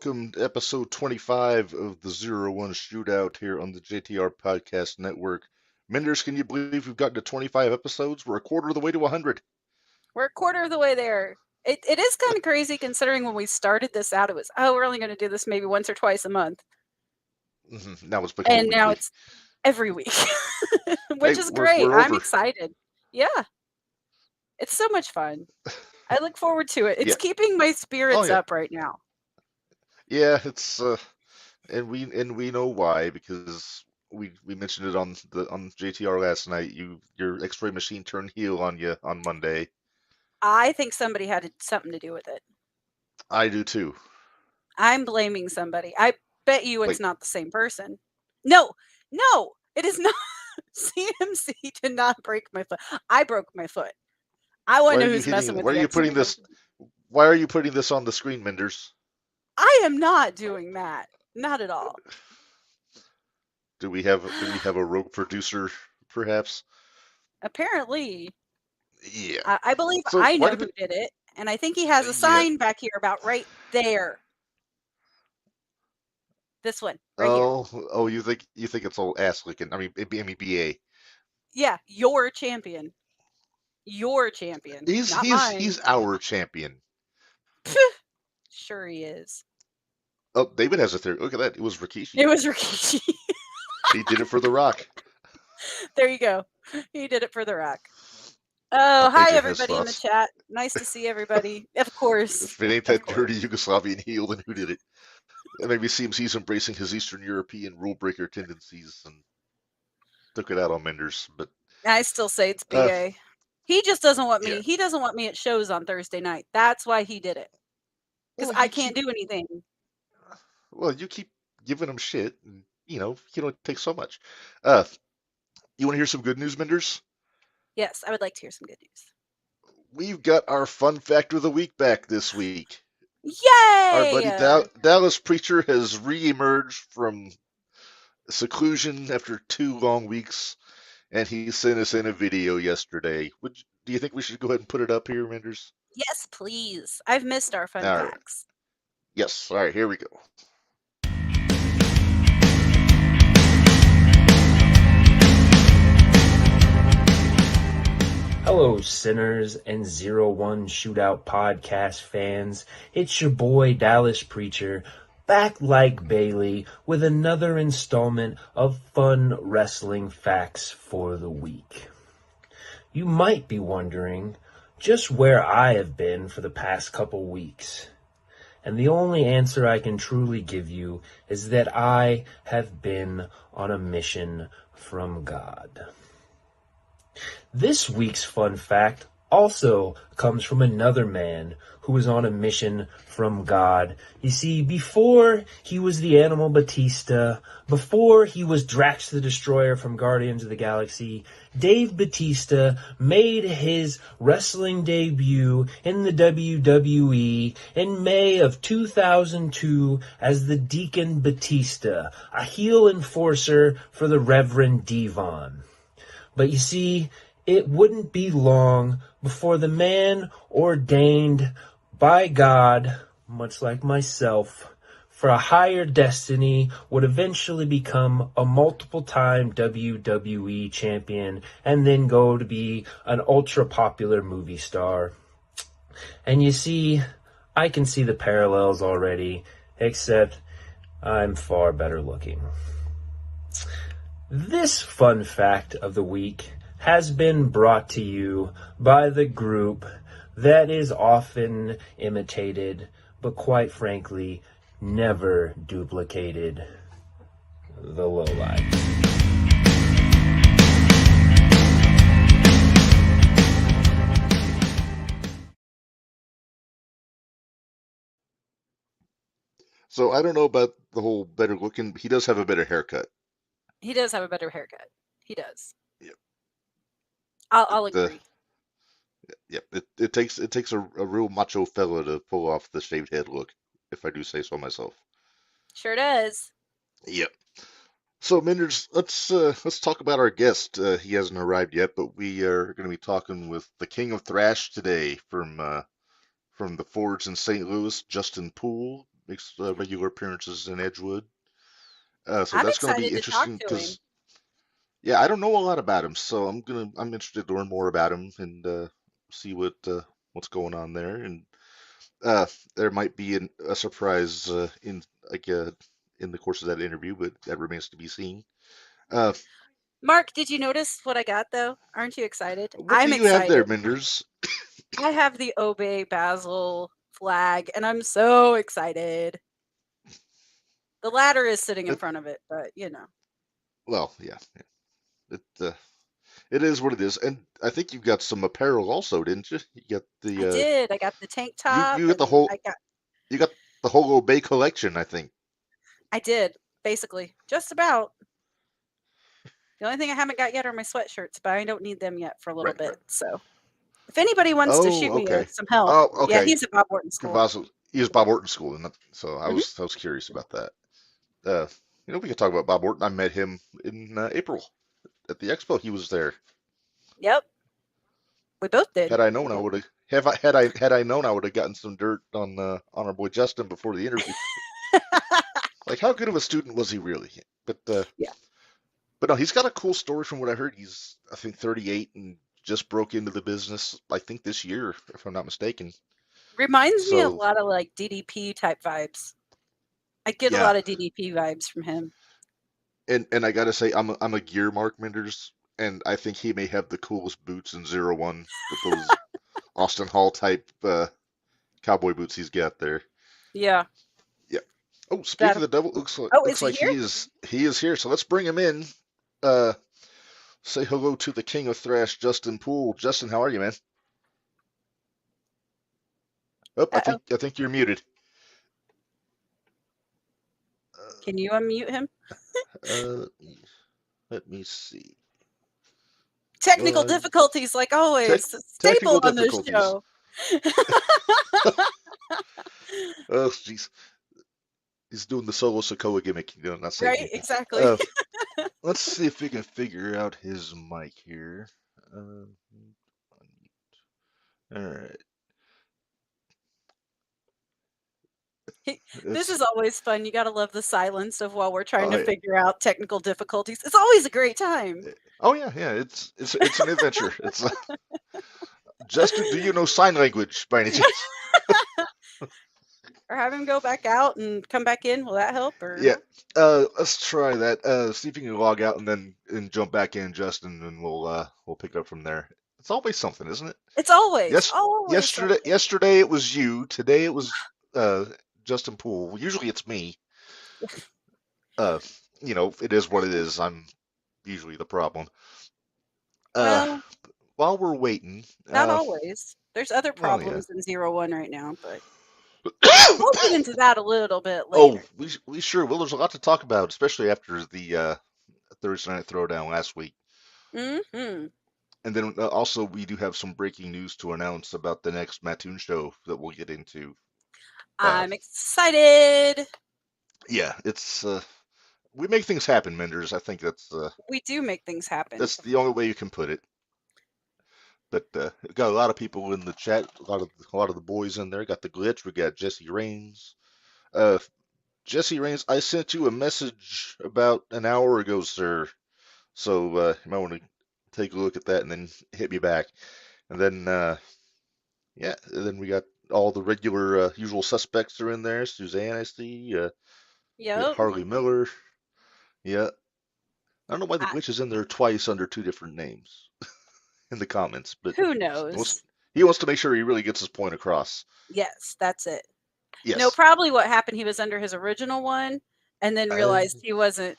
welcome to episode 25 of the Zero One Shootout here on the JTR Podcast Network. Minderz, can you believe we've gotten to 25 episodes? We're a quarter of the way to 100. We're a quarter of the way there. It is kind of crazy considering when we started this out, it was, we're only going to do this maybe once or twice a month. Now it's become And now weekly. it's every week, which Hey, is we're, great. we're I'm over. excited. Yeah, it's so much fun. I look forward to it. It's Yeah. keeping my Oh spirits yeah. up right now. Yeah, it's and we know why because we mentioned it on JTR last night. Your X-ray machine turned heel on you on Monday. I think somebody had something to do with it. I do too. I'm blaming somebody. I bet you it's Wait, not the same person. No, it is not. CMC did not break my foot. I broke my foot. I want why to are know you who's messing hitting? with Why are the you putting X-ray this? machine. Why are you putting this on the screen, Minderz? I am not doing that. Not at all. Do we have a rogue producer, perhaps? Apparently, Yeah. I believe So I why know did who did it, and I think he has a yeah? sign back here about right there. This one, right here. Oh, you think it's all ass licking? I mean, BA. Yeah, your champion. Your champion, He's not he's mine. he's our champion. Sure he is. Oh, David has a theory. Look at that. It was Rikishi. It was Rikishi. He did it for The Rock. There you go. He did it for The Rock. Oh, hi Adrian has everybody in the thoughts. chat. Nice to see everybody. Of course. If it ain't Of that course. dirty Yugoslavian heel, then who did it? And maybe CMC's embracing his Eastern European rule breaker tendencies and took it out on Minderz. But I still say it's uh, BA. He just doesn't want yeah. me. He doesn't want me at shows on Thursday night. That's why he did it. Because Well, I can't do anything. you keep giving him shit, and he only takes so much. Uh, you want to hear some good news, Minderz? Yes, I would like to hear some good news. We've got our fun fact of the week back this week. Our buddy Yay! Dallas Preacher has re-emerged from seclusion after 2 long weeks, and he sent us in a video yesterday. Do you think we should go ahead and put it up here, Minderz? Yes, please. I've missed our fun All right. facts. Yes. All right. Here we go. Hello, sinners and 01 Shootout podcast fans. It's your boy, Dallas Preacher, back like Bailey with another installment of fun wrestling facts for the week. You might be wondering just where I have been for the past couple weeks. And the only answer I can truly give you is that I have been on a mission from God. This week's fun fact also comes from another man who was on a mission from God. You see, before he was the Animal Batista, before he was Drax the Destroyer from Guardians of the Galaxy, Dave Batista made his wrestling debut in the WWE in May of 2002 as the Deacon Batista, a heel enforcer for the Reverend Devon. But you see, it wouldn't be long before the man ordained by God, much like myself, for a higher destiny would eventually become a multiple-time WWE champion and then go to be an ultra-popular movie star. And you see, I can see the parallels already, except I'm far better looking. This fun fact of the week has been brought to you by the group that is often imitated, but quite frankly, never duplicated, the Lowlights. So I don't know about the whole better looking. He does have a better haircut. He does have a better haircut. He does. Yep. I'll It, agree. yep. It takes a real macho fella to pull off the shaved head look, if I do say so myself. Sure does. Yep. So Minderz, let's talk about our guest. He hasn't arrived yet, but we are going to be talking with the King of Thrash today from the Forge in St. Louis, Justin Poole. makes regular appearances in Edgewood. So I'm that's going to be excited to talk interesting to him. because, yeah, I don't know a lot about him, so I'm interested to learn more about him and see what's going on there. And uh, there might be a surprise like uh, in the course of that interview, but that remains to be seen. Uh, Mark, did you notice what I got though? Aren't you excited? what do I'm you have there, excited. Minderz? I have the Obey Basil flag, and I'm so excited. The ladder is sitting in It, front of it, but you know. well, yeah, it is what it is, and I think you got some apparel also, didn't you? You got I the did. I got the tank you top, you got the and whole you got the whole Obey collection, I think. I did, basically. Just about. The only thing I haven't got yet are my sweatshirts, but I don't need them yet for a little Right, bit. right. So if anybody wants to Oh, shoot me okay. some help, Oh, yeah, okay. he's at Bob Wharton School. He was Bob Orton School, and so Hmm. I was curious about that. Uh, we could talk about Bob Orton. I met him in April at the expo. He was there. Yep, we both did. Had I known, I would have. Had I known, I would have gotten some dirt on our boy Justin before the interview. Like, how good of a student was he really? But Yeah. but no, he's got a cool story from what I heard. He's, I think, 38 and just broke into the business, I think, this year, if I'm not mistaken. Reminds me a So lot of like DDP type vibes. I get a yeah, lot of DDP vibes from him. and I gotta say, I'm a gear Mark Minders, and I think he may have the coolest boots in 01 with those Austin Hall type cowboy boots he's got there. Yeah. Yeah. Oh, That. speaking of the devil, Oh, is looks he like here? he is here. So let's bring him in. Uh, say hello to the king of thrash, Justin Poole. Justin, how are you, man? Oh, Uh-oh. I think you're muted. Can you unmute him? Uh, let me see. Technical difficulties, like always. Technical Staple on this difficulties. show. Oh, jeez. He's doing the solo Sokoa gimmick. Not saying Right, anything. exactly. Let's see if we can figure out his mic here. All right. This is always fun. You gotta love the silence of while we're trying to yeah. figure out technical difficulties. It's always a great time. Oh yeah, yeah. It's an adventure. It's Justin, do you know sign language by any chance? Or have him go back out and come back in. Will that help? Or Yeah. Let's try that. See if you can log out and then jump back in, Justin, and we'll pick up from there. It's always something, isn't it? It's always Yesterday it was you. Today it was Justin Poole. Usually it's me. It is what it is. I'm usually the problem. Well, while we're waiting, not always. There's other well, yeah. problems in 01 right now, but we'll get into that a little bit later. Oh, we sure will. There's a lot to talk about, especially after the Thursday Night Throwdown last week. Mm-hmm. And then also we do have some breaking news to announce about the next Mattoon show that we'll get into. I'm excited. Yeah, it's we make things happen, Minderz. I think that's we do make things happen. That's the only way you can put it. But got a lot of people in the chat. A lot of the boys in there. Got the glitch. We got Jesse Rains. Jesse Rains, I sent you a message about an hour ago, sir. So you might want to take a look at that and then hit me back. And then then we got all the regular usual suspects are in there. Suzanne, I see. Yep. Harley Miller. Yeah. I don't know why the glitch is in there twice under two different names in the comments, but who knows? He wants to make sure he really gets his point across. Yes, that's it. Yes. No, probably what happened, he was under his original one and then realized he wasn't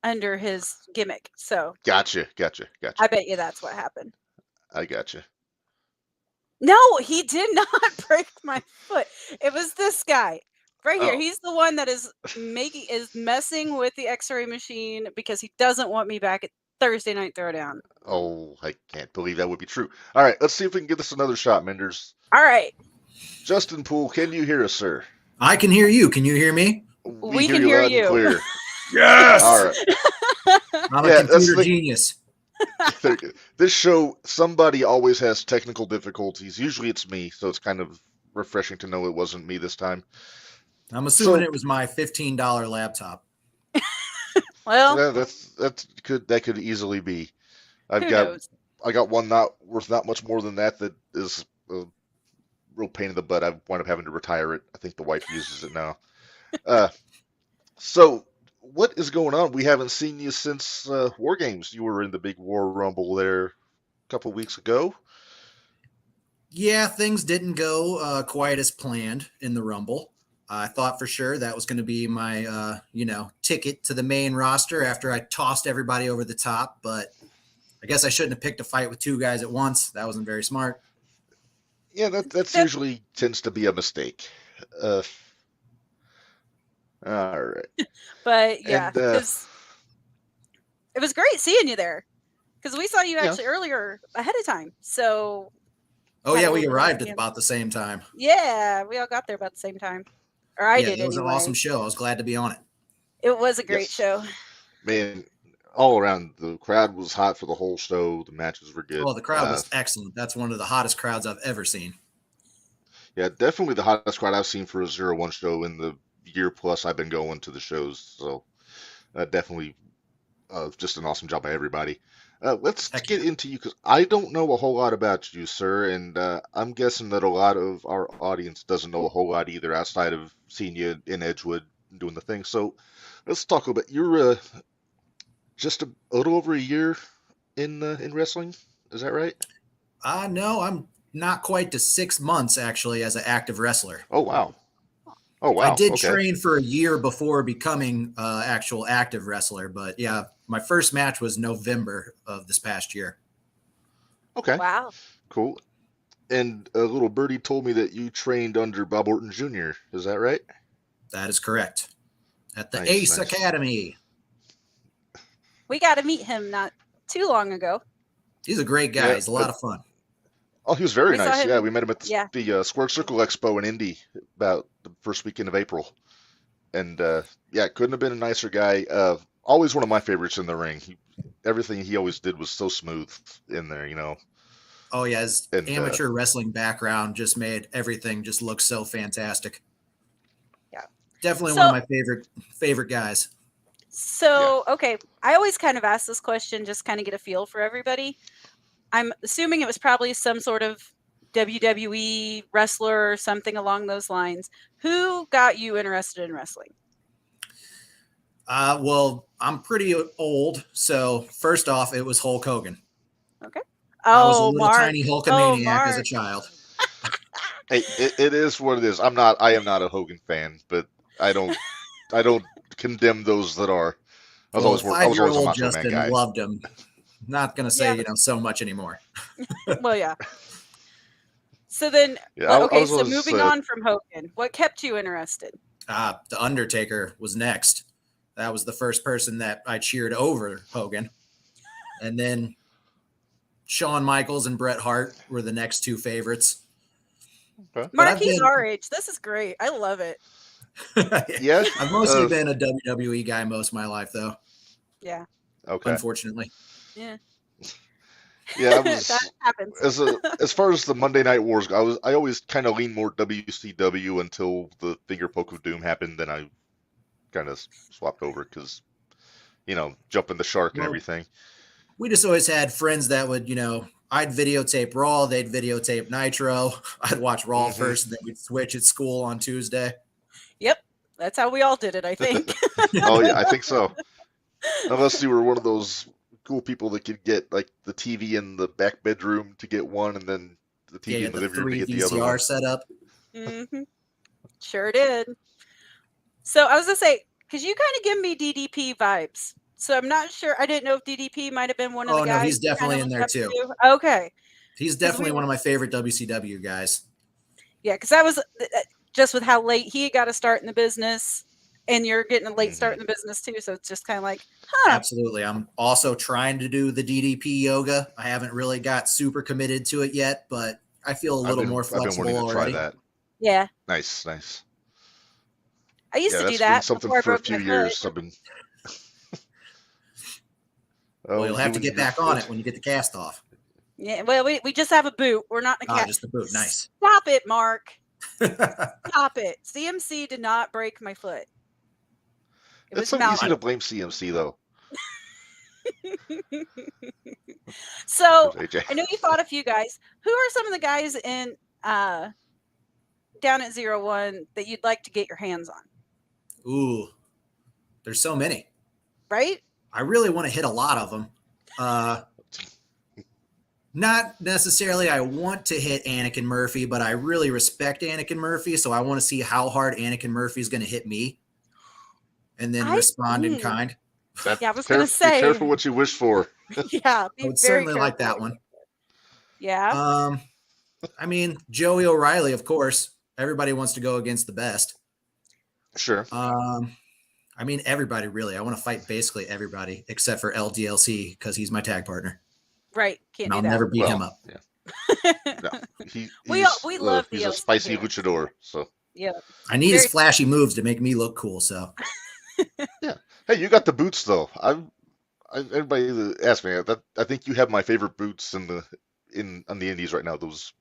under his gimmick. So Gotcha. I bet you that's what happened. I gotcha. No, he did not break my foot. It was this guy right here. He's the one that is messing with the X-ray machine because he doesn't want me back at Thursday Night Throwdown. Oh, I can't believe that would be true. All right, let's see if we can give this another shot, Minderz. All right. Justin Poole, can you hear us, sir? I can hear you. Can you hear me? We can hear you. Clear. Yes. All right. I'm a computer genius. This show, somebody always has technical difficulties. Usually it's me, so it's kind of refreshing to know it wasn't me this time. I'm assuming So- it was my $15 laptop. Well, Yeah, that could easily be. who knows? I got one not worth not much more than that is a real pain in the butt. I wound up having to retire it. I think the wife uses it now. Uh, so what is going on? We haven't seen you since War Games. You were in the big War Rumble there a couple weeks ago. Yeah, things didn't go quite as planned in the Rumble. I thought for sure that was going to be my, ticket to the main roster after I tossed everybody over the top. But I guess I shouldn't have picked a fight with two guys at once. That wasn't very smart. Yeah, that's usually tends to be a mistake. All right. But yeah, And because it was great seeing you there. Because we saw you Yeah. actually earlier ahead of time. So Oh, Had yeah, a we little arrived bit at of- about the same time. yeah, we all got there about the same time. Or I Yeah, did it was anyway. an awesome show. I was glad to be on it. It was a great Yes. show. man, all around the crowd was hot for the whole show. The matches were good. Oh, the crowd was excellent. That's one of the hottest crowds I've ever seen. Yeah, definitely the hottest crowd I've seen for a 0-1 show in the year plus I've been going to the shows. So definitely just an awesome job by everybody. Let's Heck get yeah. into you because I don't know a whole lot about you, sir, and I'm guessing that a lot of our audience doesn't know a whole lot either outside of seeing you in Edgewood doing the thing. So let's talk a little bit. You're just a little over a year in wrestling, is that right? No, I'm not quite to 6 months actually as an active wrestler. Oh wow. Oh wow. I did Okay. train for a year before becoming actual active wrestler, but yeah, my first match was November of this past year. Okay. Wow. Cool. And a little birdie told me that you trained under Bob Orton Jr. Is that right? That is correct. At the Nice, Ace nice. Academy. We got to meet him not too long ago. He's a great guy. Yeah, He's a lot of fun. Oh, he was very We saw nice. him- Yeah, we met him at the, yeah. the Square Circle Expo in Indy about the first weekend of April. And yeah, couldn't have been a nicer guy. Always one of my favorites in the ring. Everything he always did was so smooth in there, you know. Oh yeah, his And, amateur wrestling background just made everything just look so fantastic. Yeah. Definitely So- one of my favorite guys. So, okay, I always kind of ask this question, just kind of get a feel for everybody. I'm assuming it was probably some sort of WWE wrestler or something along those lines. Who got you interested in wrestling? Well, I'm pretty old, so first off, it was Hulk Hogan. I was a Oh, little Mark. tiny Hulkamaniac as a Mark. child. Hey, it is what it is. I am not a Hogan fan, but I don't condemn those that are. I was always a Five-year-old Macho Man Justin guy. loved him. Not gonna say Yeah. so much anymore. Well, yeah. So then, Yeah, well, I okay, was so always, moving on from Hogan, what kept you interested? The Undertaker was next. That was the first person that I cheered over Hogan, and then Shawn Michaels and Bret Hart were the next two favorites. Okay. But Mark, I've he's been- our age. This is great. I love it. Yeah. I've mostly been a WWE guy most of my life, though. Yeah. Okay. Unfortunately. Yeah. Yeah, I was That happens. as far as the Monday Night Wars go, I always kind of leaned more WCW until the Finger Poke of Doom happened. Then I kind of swapped over because, jumping the shark and Well, everything. We just always had friends that would, I'd videotape Raw, they'd videotape Nitro. I'd watch Raw Mhm. first, and then we'd switch at school on Tuesday. Yep. That's how we all did it, I think. Oh yeah, I think so. Unless you were one of those cool people that could get like the TV in the back bedroom to get one, and then the TV Yeah, in the the living room to 3 get the other one. VCR setup. hmm Sure did. So I was gonna say, because you kind of give me DDP vibes. So I'm not sure. I didn't know if DDP might have been one of Oh, the no, guys. he's you kinda definitely in looked there up too. to. Okay. He's definitely one of my favorite WCW guys. Yeah, because I was just with how late he got to start in the business, and you're getting a late start in the business too. So it's just kind of like, huh? Absolutely. I'm also trying to do the DDP yoga. I haven't really got super committed to it yet, but I feel a little more I've been flexible wanting to try already. that. Yeah, Nice, nice. I used Yeah, to do that's that been something before I for a broke few my years. foot. I've been. Well, you'll have to doing get your back on foot. it when you get the cast off. Yeah, well, we just have a boot. We're not in a cat. Just the boot. Nice. Stop it, Mark. Stop it. CMC did not break my foot. It It's was so easy to Malcolm. blame CMC though. So There's AJ. I know you fought a few guys. Who are some of the guys in down at 0-1 that you'd like to get your hands on? Ooh, there's so many. Right? I really want to hit a lot of them. Not necessarily I want to hit Anakin Murphy, but I really respect Anakin Murphy, so I want to see how hard Anakin Murphy is going to hit me and then respond in kind. Yeah, I was going to say. Be careful what you wish for. Yeah, I would certainly like that one. Yeah. I mean, Joey O'Reilly, of course. Everybody wants to go against the best. Sure. I mean, everybody really. I want to fight basically everybody except for LDLC because he's my tag partner. Right. Can't do I'll that. never beat him up. Yeah. No, we love he's the a spicy here. luchador. So yeah, I need his flashy moves to make me look cool. So yeah. Hey, you got the boots though. Everybody that asks me that, I think you have my favorite boots on the indies right now. Those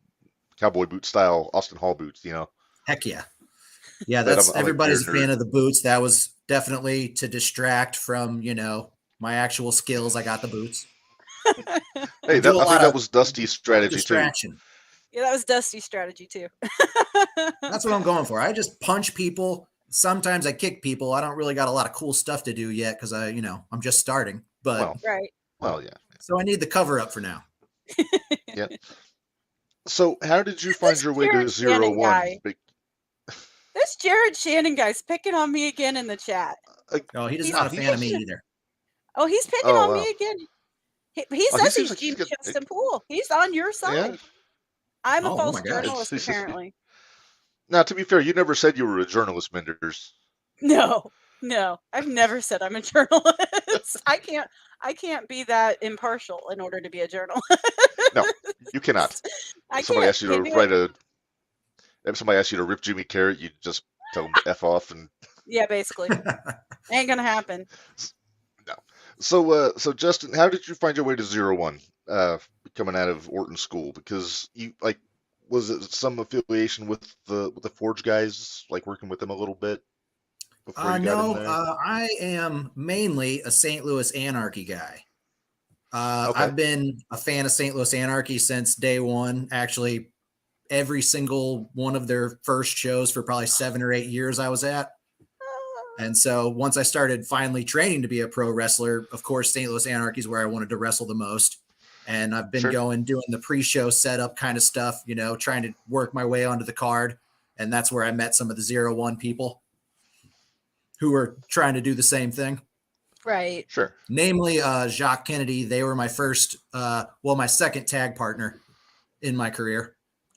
cowboy boot style Austin Hall boots. You know. Heck yeah. Yeah, that's everybody's a fan of the boots. That was definitely to distract from, my actual skills. I got the boots. Hey, I think that was Dusty's strategy distraction. Too. Yeah, that was Dusty's strategy too. That's what I'm going for. I just punch people. Sometimes I kick people. I don't really got a lot of cool stuff to do yet because I'm just starting. But well, yeah. So I need the cover up for now. Yeah. So how did you find your way to 0-1? This Jared Shannon guy's picking on me again in the chat. He's not a fan of me either. Oh, he's picking on me again. He says he's Gene Justin Poole. He's on your side. Yeah. I'm a false journalist, apparently. Now, to be fair, you never said you were a journalist, Minderz. No, I've never said I'm a journalist. I can't be that impartial in order to be a journalist. No, you cannot. If somebody asks you to rip Jimmy Carrot, you just tell them to F off and. Yeah, basically, ain't gonna happen. No. So Justin, how did you find your way to 0-1 coming out of Orton School? Because was it some affiliation with the Forge guys, like working with them a little bit before you got in there? I am mainly a St. Louis Anarchy guy. I've been a fan of St. Louis Anarchy since day one. Actually, every single one of their first shows for probably 7 or 8 years I was at. And so once I started finally training to be a pro wrestler, of course, St. Louis Anarchy is where I wanted to wrestle the most. And I've been doing the pre-show setup kind of stuff, trying to work my way onto the card. And that's where I met some of the 0-1 people who were trying to do the same thing. Right. Sure. Namely, Jacques Kennedy. They were my first, my second tag partner in my career.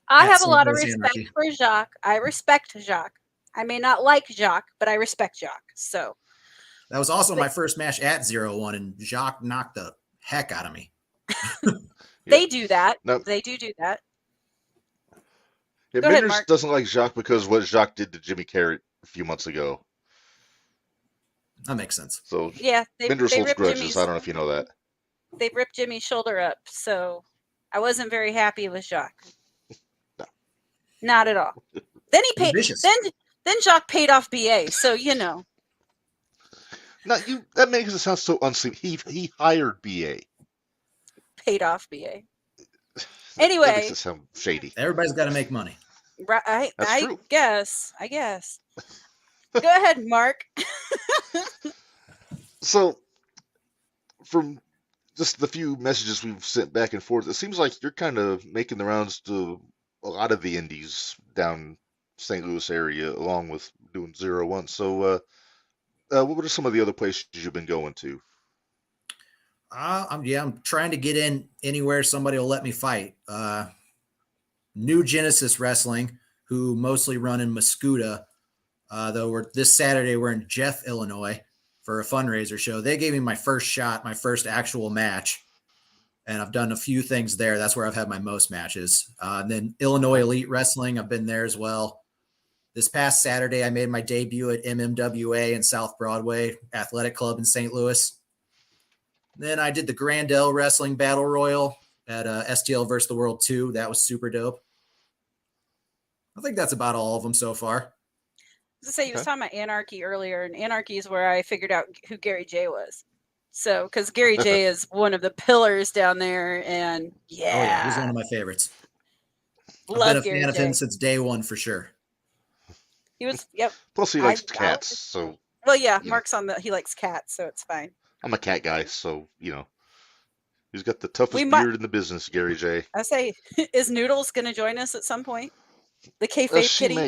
I have a lot of respect for Jacques. I respect Jacques. I may not like Jacques, but I respect Jacques. So that was also my first match at 0-1, and Jacques knocked the heck out of me. They do that. No. They do that. Yeah, Minderz doesn't like Jacques because what Jacques did to Jimmy Carrot a few months ago. That makes sense. So yeah, Minderz holds grudges. I don't know if you know that. They ripped Jimmy's shoulder up, so I wasn't very happy with Jacques. No. Not at all. Then he paid. Then Jacques paid off BA, so No, that makes it sound so unseen. He hired BA. Paid off BA. Anyway, that makes it sound shady. Everybody's got to make money. Right? I guess. Go ahead, Mark. So, from just the few messages we've sent back and forth, it seems like you're kind of making the rounds to a lot of the indies down St. Louis area, along with doing 0-1. So, what are some of the other places you've been going to? I'm trying to get in anywhere somebody will let me fight. New Genesis Wrestling, who mostly run in Mascoutah, though this Saturday we're in Jeff, Illinois for a fundraiser show. They gave me my first shot, my first actual match, and I've done a few things there. That's where I've had my most matches. And then Illinois Elite Wrestling, I've been there as well. This past Saturday, I made my debut at MMWA in South Broadway Athletic Club in St. Louis. Then I did the Grandel Wrestling Battle Royal at STL vs. the World 2. That was super dope. I think that's about all of them so far. To say, he was Okay. talking about Anarchy earlier, and Anarchy is where I figured out who Gary J was. So, because Gary J is one of the pillars down there, and Oh yeah, he's one yeah, of my favorites. I've been love a Gary fan of him J. since day one for sure. He was, yep. Plus, he I likes would- cats, so Well, yeah, you know, Mark's on the. He likes cats, so it's fine. I'm a cat guy, so he's got the toughest We might. beard in the business, Gary J. I say, is Noodles going to join us at some point? The kayfabe She kitty. may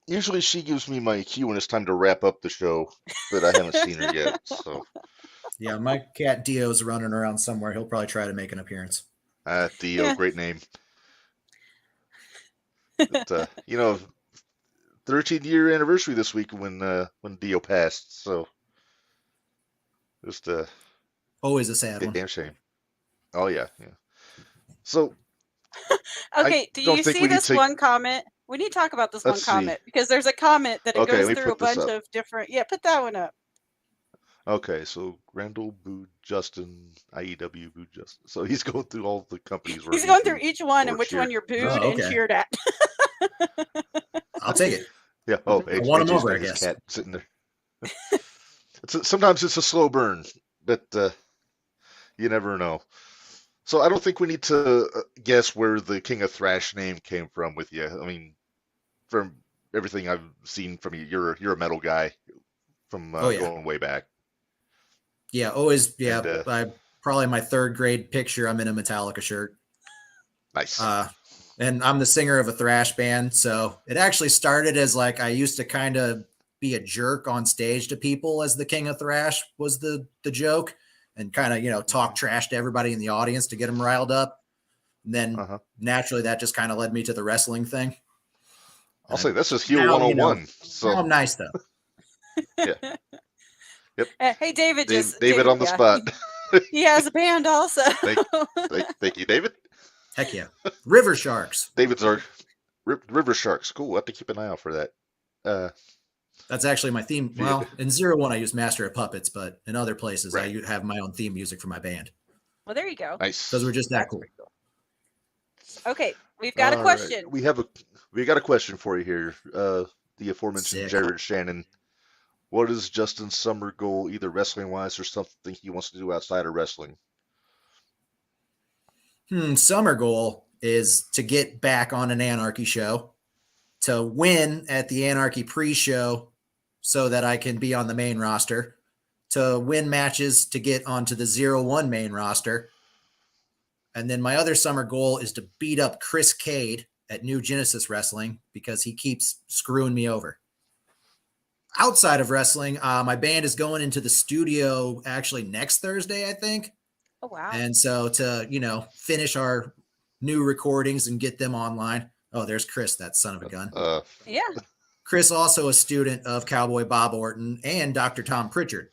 usually she gives me my cue when it's time to wrap up the show, but I haven't seen her yet. So Yeah, my cat Dio's running around somewhere. He'll probably try to make an appearance. Dio, Yeah. great name. But 13-year anniversary this week when Dio passed. So just Always a sad one. damn shame. Oh yeah. So Okay, do don't you think see we need this to- one comment? We need to talk about this Let's one see. comment because there's a comment that it Okay, let goes me through a put this bunch up. of different. Yeah, put that one up. Okay, so Randall booed Justin, IEW booed Justin. So he's going through all the companies where He's he going through booed each one or and which cheered. one you're booed Oh, and okay. cheered at. I'll take it. Yeah. Oh, I won him AJ's over, got I his guess. cat sitting there. Sometimes it's a slow burn, but you never know. So I don't think we need to guess where the King of Thrash name came from with you. I mean, from everything I've seen from you, you're a metal guy from Oh, yeah. going way back. Yeah, always. Yeah, And, probably my third grade picture. I'm in a Metallica shirt. Nice. And I'm the singer of a thrash band. So it actually started as like I used to kind of be a jerk on stage to people as the king of thrash was the joke, and kind of, talk trash to everybody in the audience to get them riled up. And then naturally that just kind of led me to the wrestling thing. I'll say this is heel now, 101. So Now I'm nice though. yeah. Yep. Hey, David. David on the spot. He has a band also. Thank you, David. Heck yeah. River Sharks. David's our River Sharks. Cool. We'll have to keep an eye out for that. That's actually my theme. Well, in 01, I use Master of Puppets, but in other places, Right. I have my own theme music for my band. Well, there you go. Nice. Because we're just that cool. pretty cool. Okay, we've got a All question. right. We got a question for you here. The aforementioned Sick. Jared Shannon. What is Justin's summer goal, either wrestling wise or something he wants to do outside of wrestling? Summer goal is to get back on an Anarchy show, to win at the Anarchy pre-show so that I can be on the main roster, to win matches to get onto the 01 main roster. And then my other summer goal is to beat up Chris Cade at New Genesis Wrestling because he keeps screwing me over. Outside of wrestling, my band is going into the studio actually next Thursday, I think. Oh, wow. And so to, finish our new recordings and get them online. Oh, there's Chris, that son of a gun. Yeah. Chris, also a student of Cowboy Bob Orton and Dr. Tom Pritchard.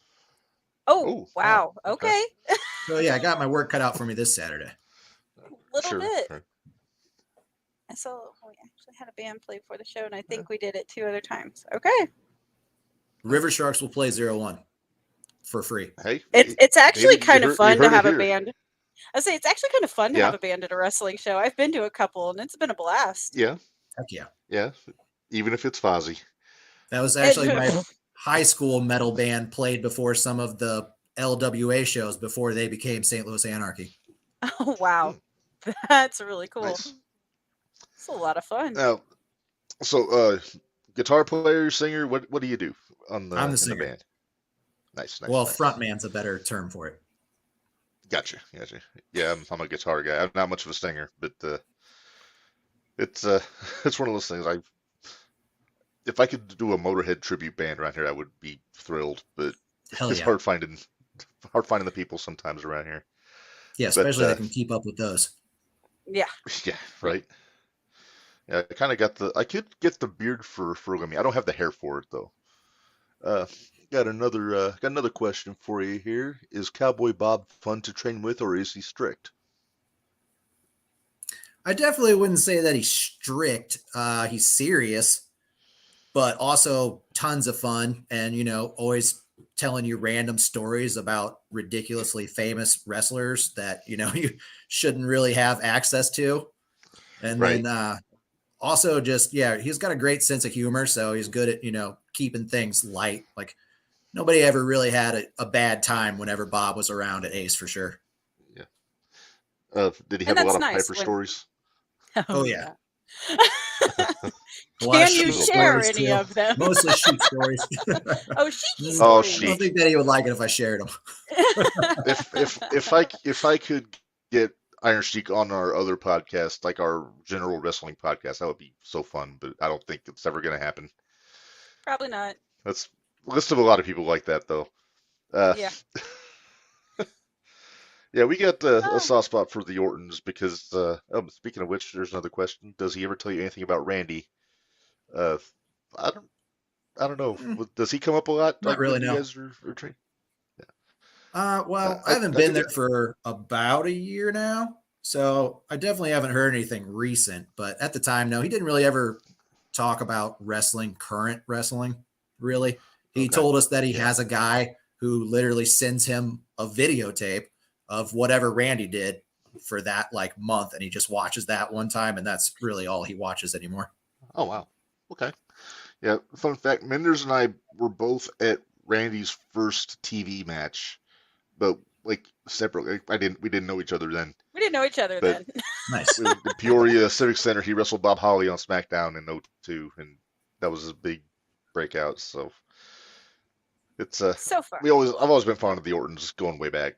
Oh, wow. wow. Okay. So yeah, I got my work cut out for me this Saturday. Little bit. Sure. I saw we actually had a band play for the show, and I think we did it 2 other times. Okay. River Sharks will play 01 for free. Hey, It's actually David, kind you of fun to heard it have a here. band. I say it's actually kind of fun to Yeah. have a band at a wrestling show. I've been to a couple, and it's been a blast. Yeah, Heck yeah. yeah. Even if it's Fozzy. That was actually my high school metal band played before some of the LWA shows before they became St. Louis Anarchy. Oh, wow. That's really cool. Nice. It's a lot of fun. Now, so guitar player, singer, what do you do I'm the in the singer. band? Nice. Well, nice. frontman's a better term for it. Gotcha. Yeah, I'm a guitar guy. I'm not much of a singer, but it's it's one of those things. If I could do a Motorhead tribute band around here, I would be thrilled. But Hell it's yeah. hard finding the people sometimes around here. Yeah, especially they can keep up with those. Yeah. Yeah, right. Yeah, I could get the beard for me. I don't have the hair for it though. Got another question for you here. Is Cowboy Bob fun to train with, or is he strict? I definitely wouldn't say that he's strict. He's serious, but also tons of fun and, always telling you random stories about ridiculously famous wrestlers that, you shouldn't really have access to. And Right. then Also, just he's got a great sense of humor, so he's good at keeping things light. Like nobody ever really had a bad time whenever Bob was around at Ace for sure. Yeah. Did he And have a lot that's of nice Piper when- stories? Oh, yeah. Can you Shoot share stories, any too. of them? Mostly shoot stories. Oh, Sheiky Oh, stories. I don't think that he would like it if I shared them. If I could get Iron Sheik on our other podcast, like our general wrestling podcast, that would be so fun. But I don't think it's ever going to happen. Probably not. That's a list of a lot of people like that, though. Yeah. Yeah, we got Oh. a soft spot for the Ortons because, speaking of which, there's another question. Does he ever tell you anything about Randy? I don't know. Does he come up a lot? Not really, when you no. guys are trained? Well, I haven't I been think there for about a year now, so I definitely haven't heard anything recent. But at the time, no, he didn't really ever talk about current wrestling, really. He Okay. told us that he Yeah. has a guy who literally sends him a videotape of whatever Randy did for that month, and he just watches that one time, and that's really all he watches anymore. Oh, wow. Okay. Yeah, fun fact, Minderz and I were both at Randy's first TV match, but separately. We didn't know each other then. We didn't know each other But- then. Nice. In Peoria Civic Center, he wrestled Bob Holly on SmackDown in 2002, and that was his big breakout. So it's So far. I've always been fond of the Ortons going way back.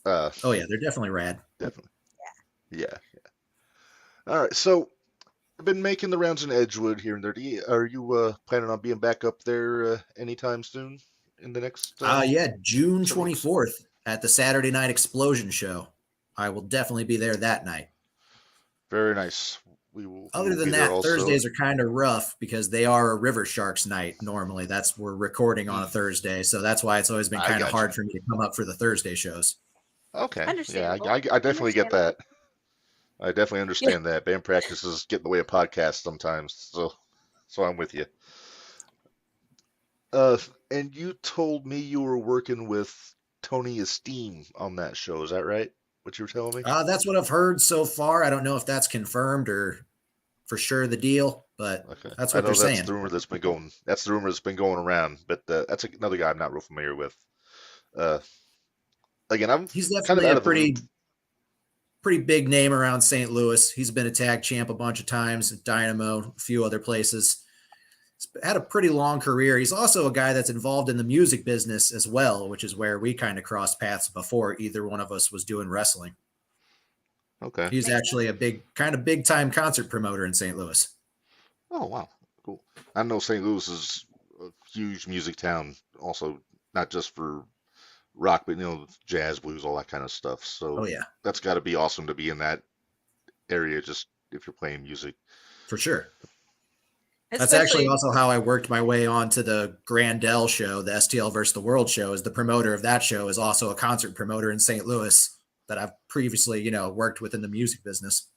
Oh yeah, they're definitely rad. Definitely. Yeah. All right, so I've been making the rounds in Edgewood here and there. Are you planning on being back up there anytime soon in the next? June so weeks. 24th at the Saturday Night Explosion show. I will definitely be there that night. Very nice. We will. Other than be there that, also. Thursdays are kind of rough because they are a River Sharks night. Normally, we're recording on a Thursday, so that's why it's always been I kind of gotcha. hard for me to come up for the Thursday shows. Okay. Yeah, Understandable. I definitely get that. Understandable. I definitely understand that. Band practices get in the way of podcasts sometimes, so I'm with you. And you told me you were working with Tony Esteem on that show. Is that right? What you were telling me? That's what I've heard so far. I don't know if that's confirmed or for sure the deal, but Okay. that's I what know they're saying. That's the rumor that's been going. That's the rumor that's been going around. But that's another guy I'm not real familiar with. Again, He's kind of definitely out a of the loop. pretty big name around St. Louis. He's been a tag champ a bunch of times, Dynamo, a few other places. He's had a pretty long career. He's also a guy that's involved in the music business as well, which is where we kind of crossed paths before either one of us was doing wrestling. Okay. He's Makes actually a big time concert promoter in St. Louis. Oh wow, cool. I know St. Louis is a huge music town, also not just for rock, but jazz, blues, all that kind of stuff. So Oh yeah, that's got to be awesome to be in that area, just if you're playing music. for sure. That's actually Especially- also how I worked my way onto the Grandel show, the STL versus the World show. Is the promoter of that show is also a concert promoter in St. Louis that I've previously, worked with in the music business.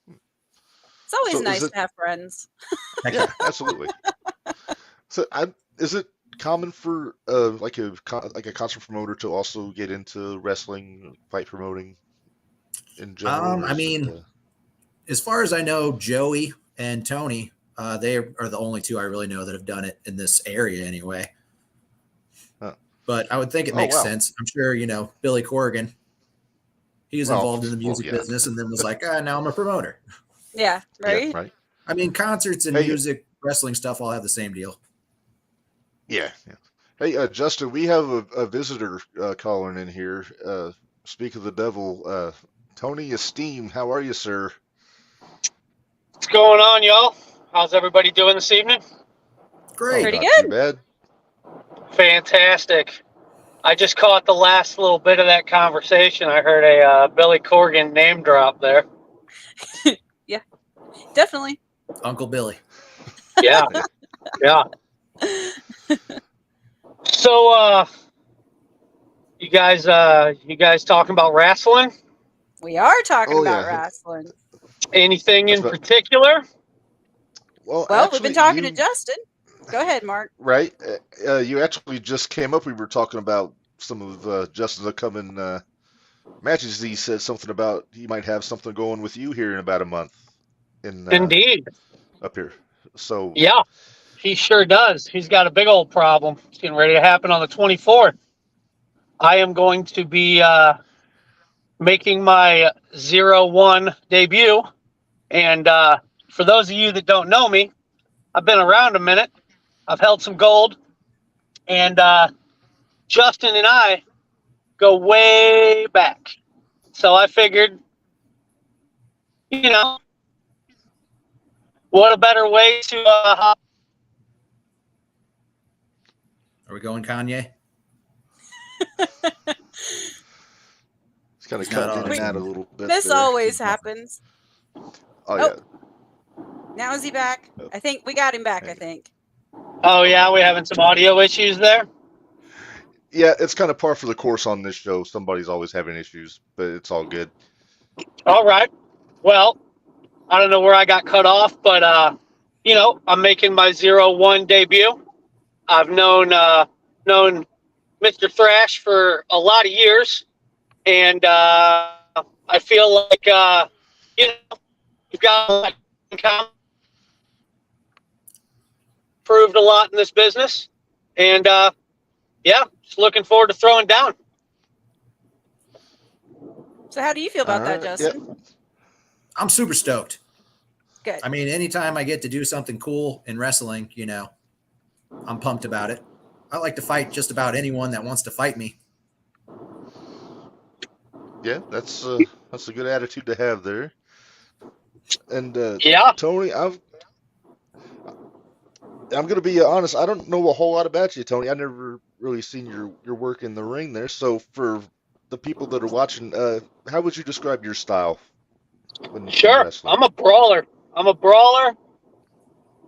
It's always So is nice it- to have friends. Yeah, absolutely. So, is it common for like a concert promoter to also get into wrestling, fight promoting in general? or I is mean, it, As far as I know, Joey and Tony, they are the only two I really know that have done it in this area anyway. Huh. But I would think it Oh, makes wow. sense. I'm sure, Billy Corrigan, he was Well, involved in the music yeah. business and then was like, now I'm a promoter. Yeah, right? yeah, right? I mean, concerts and Hey. music, wrestling stuff all have the same deal. Yeah. Hey, Justin, we have a visitor calling in here. Speak of the devil, Tony Esteem. How are you, sir? What's going on, y'all? How's everybody doing this evening? Great. Pretty Not good. Too bad. Fantastic. I just caught the last little bit of that conversation. I heard a Billy Corgan name drop there. Definitely. Uncle Billy. Yeah. Yeah. So, you guys talking about wrestling? We are talking Oh, about yeah. wrestling. Anything in That's what- particular? Well, we've actually, been talking to you- Justin. Go ahead, Mark. Right? You actually just came up. We were talking about some of Justin's upcoming matches. He said something about he might have something going with you here in about a month. Indeed. up here. So Yeah, he sure does. He's got a big old problem. It's getting ready to happen on the 24th. I am going to be making my 0-1 debut. And for those of you that don't know me, I've been around a minute. I've held some gold. And Justin and I go way back. So I figured, what a better way to Are we going Kanye? it's kind of He's not cutting in on. and out a little bit. This there. always happens. Oh yeah. Now is he back? Oh. I think we got him back, I think. Oh, yeah, we're having some audio issues there. Yeah, it's kind of par for the course on this show. Somebody's always having issues, but it's all good. All right. Well, I don't know where I got cut off, but, I'm making my 0-1 debut. I've known Mr. Thrash for a lot of years, and I feel like, we've got a lot in common. Proved a lot in this business, and just looking forward to throwing down. So how do you feel about that, Alright, Justin? yep. I'm super stoked. Good. I mean, anytime I get to do something cool in wrestling, I'm pumped about it. I like to fight just about anyone that wants to fight me. Yeah, that's a good attitude to have there. And Yeah. Tony, I'm gonna be honest. I don't know a whole lot about you, Tony. I've never really seen your work in the ring there. So for the people that are watching, how would you describe your style? When Sure. wrestling? I'm a brawler. I'm a brawler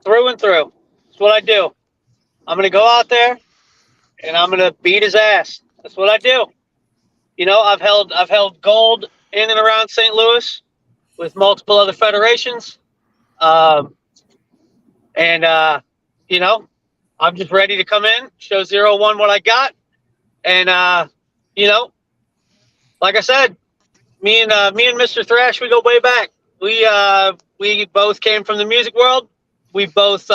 through and through. That's what I do. I'm going to go out there and I'm going to beat his ass. That's what I do. I've held gold in and around St. Louis with multiple other federations. I'm just ready to come in, show 0-1 what I got. And, like I said, me and Mr. Thrash, we go way back. We both came from the music world. We both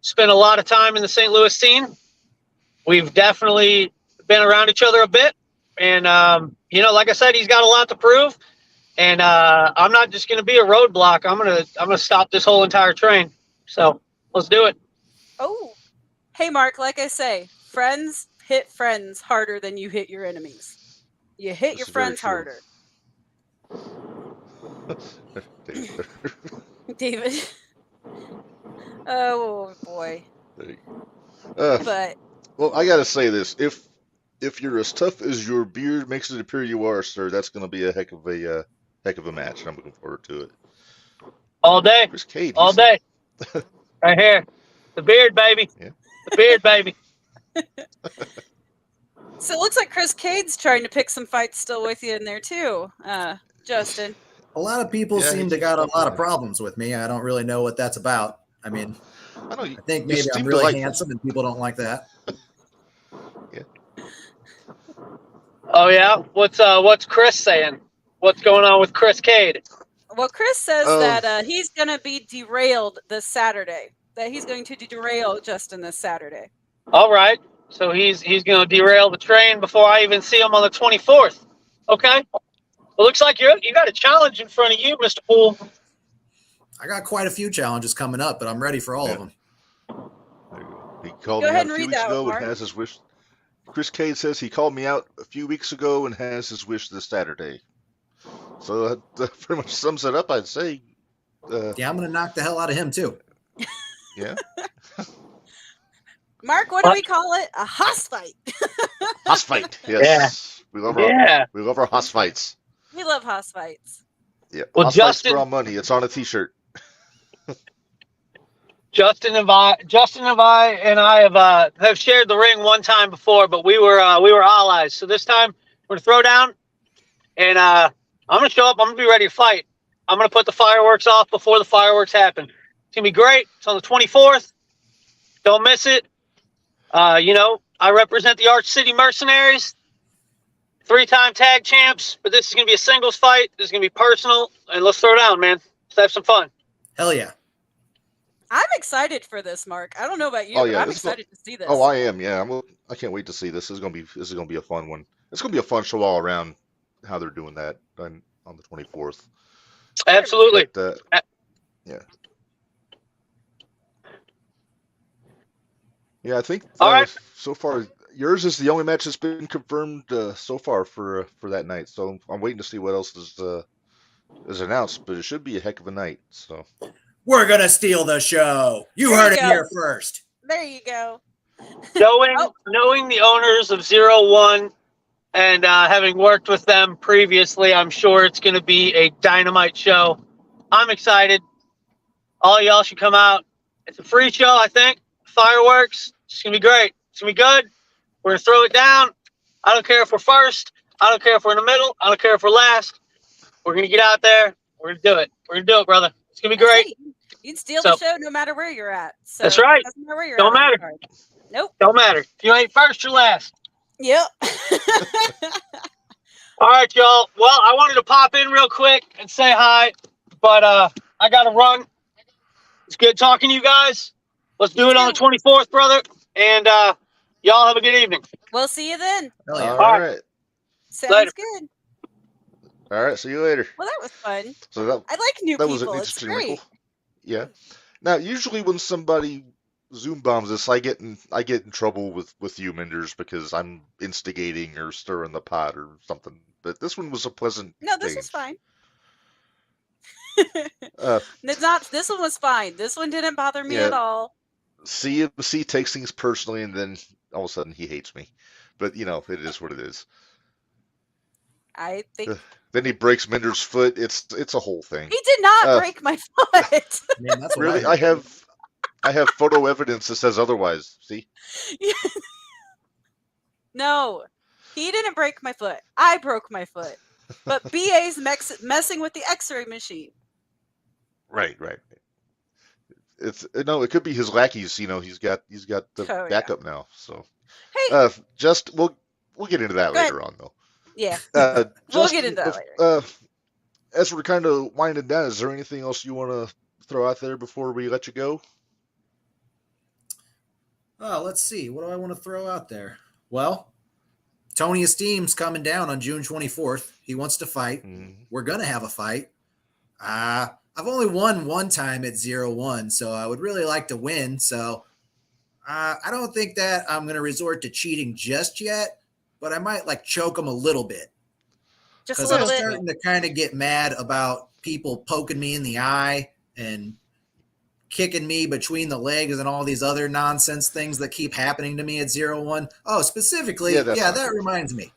spent a lot of time in the St. Louis scene. We've definitely been around each other a bit. And, like I said, he's got a lot to prove. And I'm not just going to be a roadblock. I'm gonna stop this whole entire train. So let's do it. Oh, hey, Mark, like I say, friends hit friends harder than you hit your enemies. You hit your This is very friends true. harder. David. Oh, boy. But Well, I gotta say this: if you're as tough as your beard makes it appear you are, sir, that's gonna be a heck of a match. And I'm looking forward to it. All day. Chris Cade, All day. Right here. The beard, baby. Yeah. The beard, baby. so it looks like Chris Cade's trying to pick some fights still with you in there, too, Justin. A lot of people Yeah, seem he to got a keeps lot up of problems with me. I don't really know what that's about. I mean, I know. I think you maybe seem I'm to really like- handsome and people don't like that. Oh yeah. What's Chris saying? What's going on with Chris Cade? Well, Chris says Oh. that he's going to be derailed this Saturday. That he's going to derail Justin this Saturday. All right. So he's going to derail the train before I even see him on the 24th. Okay. Well, looks like you got a challenge in front of you, Mr. Poole. I got quite a few challenges coming up, but I'm ready for all of them. He called Go me ahead out a and few read weeks that, ago Mark. and has his wish. Chris Cade says he called me out a few weeks ago and has his wish this Saturday. So that pretty much sums it up, I'd say. Yeah, I'm going to knock the hell out of him too. Yeah. Mark, what do we call it? A hoss fight. Hoss fight. Yes. We love our hoss fights. We love hoss fights. Yeah. Well, Hoss fights Justin- draw money. It's on a t-shirt. Justin and I have shared the ring one time before, but we were allies. So this time we're gonna throw down, and I'm gonna show up. I'm gonna be ready to fight. I'm gonna put the fireworks off before the fireworks happen. It's gonna be great. It's on the 24th. Don't miss it. I represent the Arch City Mercenaries, 3-time tag champs, but this is gonna be a singles fight. This is gonna be personal, and let's throw down, man. Let's have some fun. Hell yeah. I'm excited for this, Mark. I don't know about you, Oh but yeah, I'm this is. excited to see this. Oh, I am. Yeah, I can't wait to see this. This is gonna be a fun one. It's gonna be a fun show all around. How they're doing that on the 24th. Absolutely. But yeah, yeah. I think All right. so far yours is the only match that's been confirmed so far for that night. So I'm waiting to see what else is announced. But it should be a heck of a night. So We're gonna steal the show. You There heard you it go. here first. There you go. Knowing the owners of 01 and having worked with them previously, I'm sure it's going to be a dynamite show. I'm excited. All y'all should come out. It's a free show, I think. Fireworks. It's going to be great. It's going to be good. We're going to throw it down. I don't care if we're first. I don't care if we're in the middle. I don't care if we're last. We're going to get out there. We're going to do it. We're going to do it, brother. It's going to be great. You can steal the show no matter where you're at. So that's right. It doesn't matter where you're Don't at on the matter. card. Nope. Don't matter. If you ain't first, you're last. Yep. All right, y'all. Well, I wanted to pop in real quick and say hi, but I got to run. It's good talking to you guys. Let's do it on the 24th, brother. And y'all have a good evening. We'll see you then. Hell yeah. all right. Sounds Later. good. All right. See you later. Well, that was fun. So that I like new that was an people. It's interesting great. wrinkle. Yeah. Now, usually when somebody Zoom bombs this, I get in trouble with you, Minderz, because I'm instigating or stirring the pot or something. But this one was a pleasant. No, this change. was fine. Uh, It's not. This one was fine. This one didn't bother me Yeah. at all. CMC takes things personally, and then all of a sudden he hates me. But you know, it is what it is. I think Then he breaks Minder's foot. It's a whole thing. he did not Uh, break my foot. Man, that's what Really, I heard. I have photo evidence that says otherwise. See? No, he didn't break my foot. I broke my foot. But BA's messing with the X-ray machine. Right. It's no, it could be his lackeys. You know, he's got the Oh, yeah. backup now. So, Hey, just we'll get into that Go ahead. later on, though. yeah, We'll we'll get into that later. As we're kind of winding down, is there anything else you want to throw out there before we let you go? Oh, let's see. What do I want to throw out there? Well, Tony Esteem's coming down on June 24th. He wants to fight. We're going to have a fight. I've only won one time at 0-1, so I would really like to win. So I don't think that I'm going to resort to cheating just yet, but I might like choke him a little bit. Just a Because I'm little bit. starting to kind of get mad about people poking me in the eye and kicking me between the legs and all these other nonsense things that keep happening to me at 0-1. Oh, specifically, that reminds me.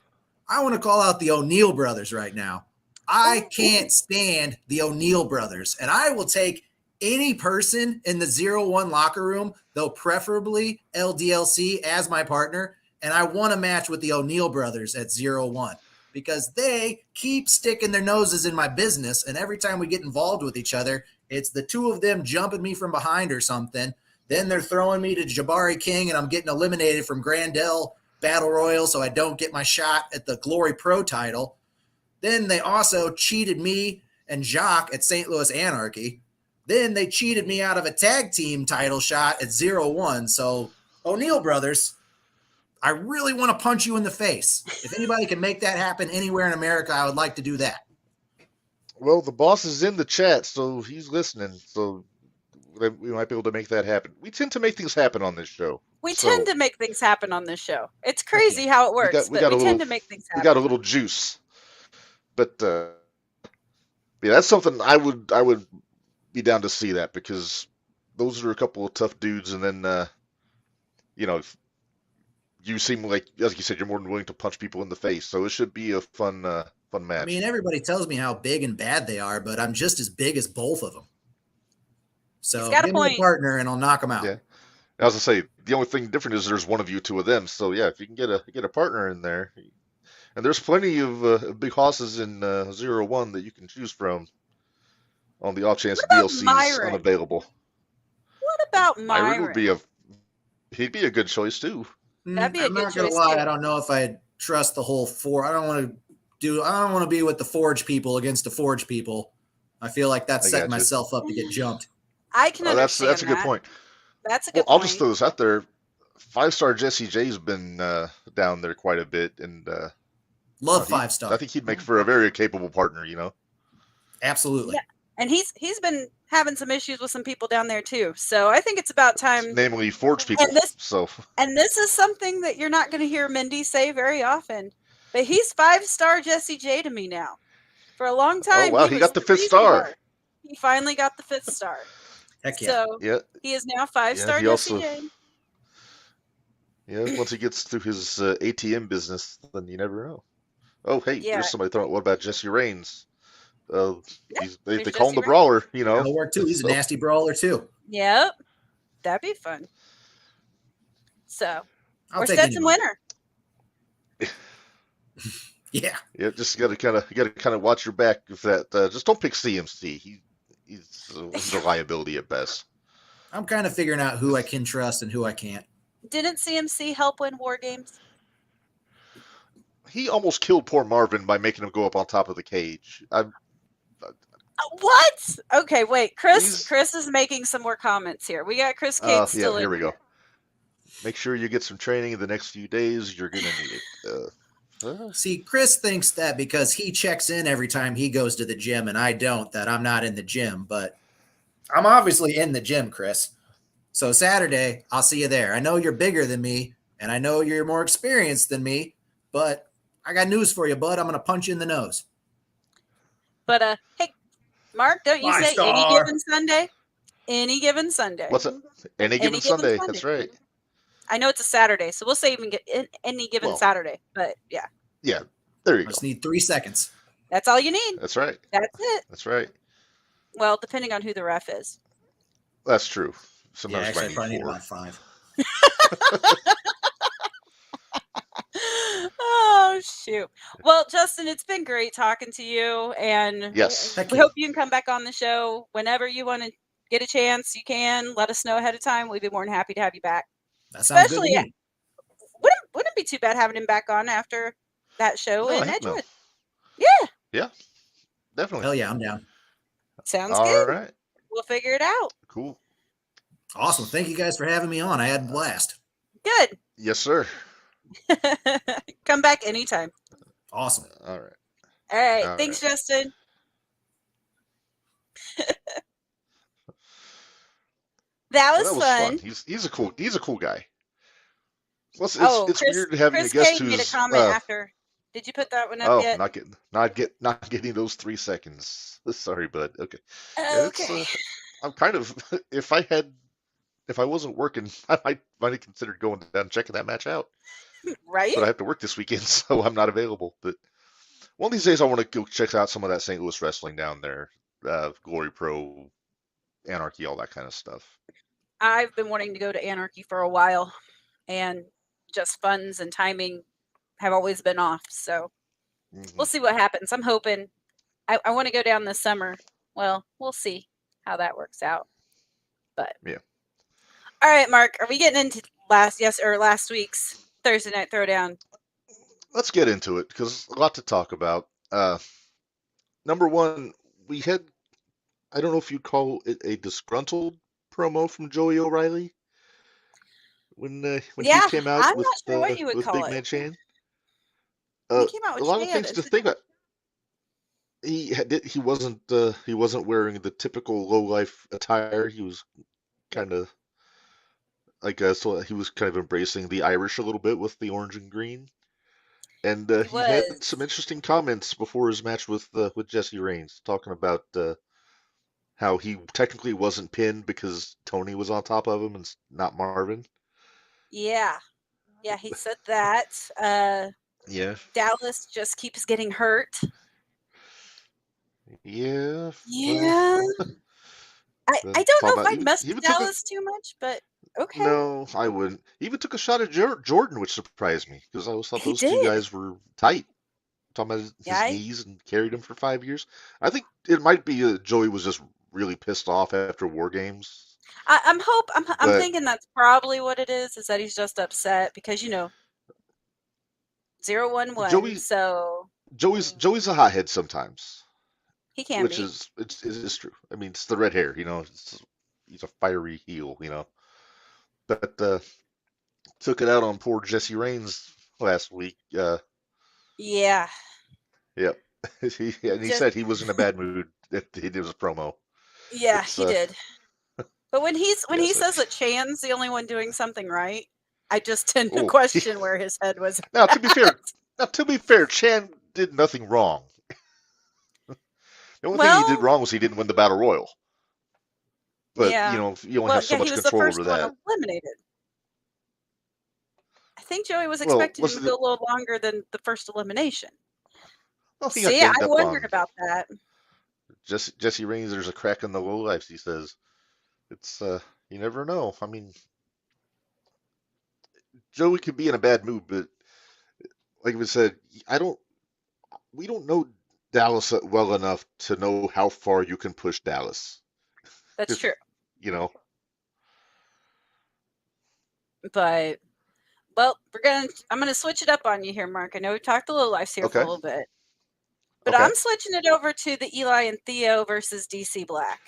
I want to call out the O'Neill brothers right now. I can't stand the O'Neill brothers, and I will take any person in the 0-1 locker room, though preferably LDLC as my partner, and I want a match with the O'Neill brothers at 0-1 because they keep sticking their noses in my business, and every time we get involved with each other, it's the two of them jumping me from behind or something. Then they're throwing me to Jabari King, and I'm getting eliminated from Grandel Battle Royal, so I don't get my shot at the Glory Pro title. Then they also cheated me and Jacques at St. Louis Anarchy. Then they cheated me out of a tag team title shot at 0-1. So, O'Neill brothers, I really want to punch you in the face. If anybody can make that happen anywhere in America, I would like to do that. Well, the boss is in the chat, so he's listening. So we might be able to make that happen. We tend to make things happen on this show. We tend to make things happen on this show. It's crazy how it works, but we tend to make things happen. We got a little juice. But yeah, that's something I would be down to see that because those are a couple of tough dudes, and then you know, you seem like, as you said, you're more than willing to punch people in the face. So it should be a fun match. I mean, everybody tells me how big and bad they are, but I'm just as big as both of them. So give me a partner, and I'll knock them out. Yeah, as I say, the only thing different is there's one of you, two of them. So yeah, if you can get a partner in there. And there's plenty of big hosses in 0-1 that you can choose from on the off chance DLC is unavailable. What about Myron? He'd be a good choice too. That'd be a I'm good not gonna choice lie, too. I don't know if I trust the whole I don't want to be with the Forge people against the Forge people. I feel like that's setting myself up to get jumped. I can understand That's a good that. point. That's a Well, good I'll just point. throw this out there. 5-star Jesse J's been down there quite a bit, and Love he, 5-star. I think he'd make for a very capable partner. You know. Absolutely. Yeah. And he's been having some issues with some people down there too. So I think it's about time. Namely, Forge people. And this is something that you're not going to hear Mindy say very often. But he's 5-star Jesse J to me now. For a long time, wow, he got the 5th star. He finally got the 5th star. Heck yeah. So Yeah. he is now 5-star he Jesse also- J. Yeah, once he gets through his ATM business, then you never know. Oh, hey, Yeah. there's somebody throwing. What about Jesse Reigns? Yeah, They there's call him Jesse the Reigns. Brawler, you know. That'll work too. He's a nasty brawler too. Yep. That'd be fun. So, I'll or take Stetson anyone. Winner. Yeah. Yeah, just gotta kind of watch your back if that. Just don't pick CMC. He's a liability at best. I'm kind of figuring out who I can trust and who I can't. Didn't CMC help win War Games? He almost killed poor Marvin by making him go up on top of the cage. What? Okay, wait. He's- Chris is making some more comments here. We got Chris Cates still in. Here we go. Make sure you get some training in the next few days. You're gonna need it. See, Chris thinks that because he checks in every time he goes to the gym and I don't, that I'm not in the gym, but I'm obviously in the gym, Chris. So Saturday, I'll see you there. I know you're bigger than me and I know you're more experienced than me, but I got news for you, bud. I'm going to punch you in the nose. But hey, Mark, don't you say 5-star. any given Sunday? Any given Sunday. What's it? Any given Sunday. That's right. I know it's a Saturday, so we'll say even any given Saturday. But yeah. Yeah, there you I go. just need 3 seconds. That's all you need. That's right. That's it. That's right. Well, depending on who the ref is. That's true. Yeah, Sometimes actually, I might probably need need 4. about 5. Oh shoot. Well, Justin, it's been great talking to you, and Yes. Heck we yeah. hope you can come back on the show whenever you want to get a chance. You can let us know ahead of time. We'd be more than happy to have you back. That sounds Especially, good to me. wouldn't be too bad having him back on after that show No, in heck no. Edgewood. Yeah, Yeah, definitely. Hell yeah, I'm down. sounds All good. right. We'll figure it out. Cool. Awesome. Thank you guys for having me on. I had a blast. Good. Yes, sir. Come back anytime. Awesome. All right. All right. All Thanks, right. Justin. That was fun. He's a cool guy. Plus, it's Chris, weird having Chris a guest K made a who's comment after. Did you put that one up yet? not getting those 3 seconds. Sorry, bud. Okay. Yeah, Okay. I'm kind of if I wasn't working, I might have considered going down and checking that match out. Right? But I have to work this weekend, so I'm not available. But one of these days, I want to go check out some of that St. Louis wrestling down there, Glory Pro, Anarchy, all that kind of stuff. I've been wanting to go to Anarchy for a while, and just funds and timing have always been off. So we'll see what happens. I'm hoping. I want to go down this summer. Well, we'll see how that works out. But yeah. All right, Mark. Are we getting into last week's Thursday Night Throwdown? Let's get into it because a lot to talk about. Number one, we had, I don't know if you'd call it a disgruntled promo from Joey O'Reilly when he came out I'm with, not sure what you would with call Big it. Man Shane. He came out with a lot of Shane, things to think about. He wasn't wearing the typical low life attire. He was kind of so he was kind of embracing the Irish a little bit with the orange and green. And he had some interesting comments before his match with Jesse Reigns, talking about how he technically wasn't pinned because Tony was on top of him and not Marvin. Yeah, he said that. Yeah. Dallas just keeps getting hurt. Yeah. Yeah. I don't know if I'd mess with Dallas too much, but okay. No, I wouldn't. He even took a shot at Jordan, which surprised me because I always thought those two guys were tight. Talking about his knees and carried him for 5 years. I think it might be Joey was just really pissed off after War Games. I'm thinking that's probably what it is that he's just upset because 0-1-1. So Joey's a hothead sometimes. He can which be. is it's true. I mean, it's the red hair, he's a fiery heel, But took it out on poor Jesse Reigns last week. Yeah. Yep. He Just said he was in a bad mood if he did his promo. yeah, It's he did. But when he yes. says that Chan's the only one doing something right, I just tend to Oh, question where his head was now at. to be fair, Chan did nothing wrong. The only thing he did Well, wrong was he didn't win the Battle Royal. But yeah. you only Well, have so yeah, he much was the control first over one that. eliminated. I think Joey was Well, expecting him to go a little longer than the first elimination. well, he got See, I ganged up wondered on. about that. Jesse Reigns. There's a crack in the low lives. He says it's you never know. I mean, Joey could be in a bad mood, but like we said, we don't know Dallas well enough to know how far you can push Dallas. That's If true. But well, I'm gonna switch it up on you here, Mark. I know we've talked the low lives here for a Okay. little bit. But Okay. I'm switching it over to the Eli and Theo versus DC Black.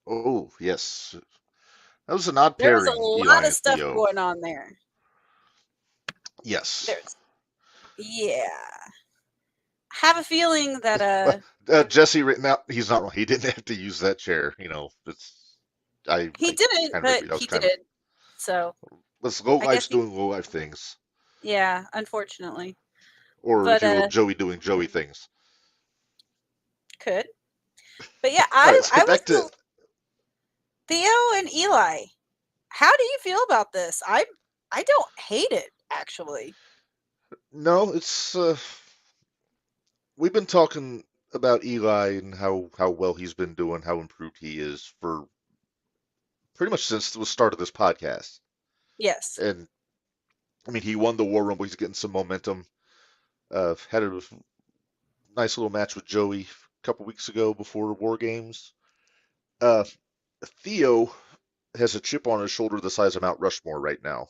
Oh yes, that was an odd There was a pairing, Eli lot of and stuff Theo. going on there. Yes. Yeah. I have a feeling that Jesse, now he's not wrong. He didn't have to use that chair. he didn't, kind of but agree. I was he kind did. So of let's low I guess life's doing low life things, yeah, unfortunately. or if But you will, Joey doing Joey things. could. But yeah, All right, so I was back to Theo and Eli. How do you feel about this? I don't hate it, actually. no. It's we've been talking about Eli and how well he's been doing, how improved he is for pretty much since the start of this podcast. Yes. And I mean, he won the War Rumble. He's getting some momentum. Had a nice little match with Joey a couple weeks ago before War Games. Theo has a chip on his shoulder the size of Mount Rushmore right now.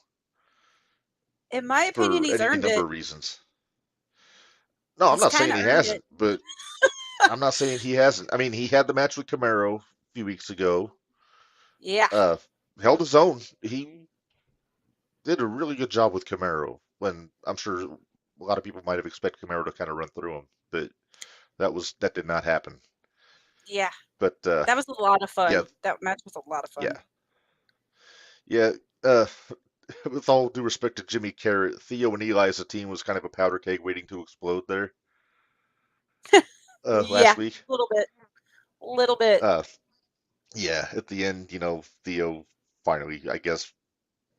In my opinion, For he's any earned number it. of reasons. No, I'm He's not kind saying of he earned hasn't, it. but I'm not saying he hasn't. I mean, he had the match with Camaro a few weeks ago. Yeah. Held his own. He did a really good job with Camaro. When I'm sure a lot of people might have expected Camaro to kind of run through him, but that did not happen. Yeah. But That was a lot of fun. yeah, That match was a lot of fun. yeah. With all due respect to Jimmy Carrot, Theo and Eli as a team was kind of a powder keg waiting to explode there. Yeah, Last week. a little bit. Little bit. Yeah, at the end, Theo finally, I guess,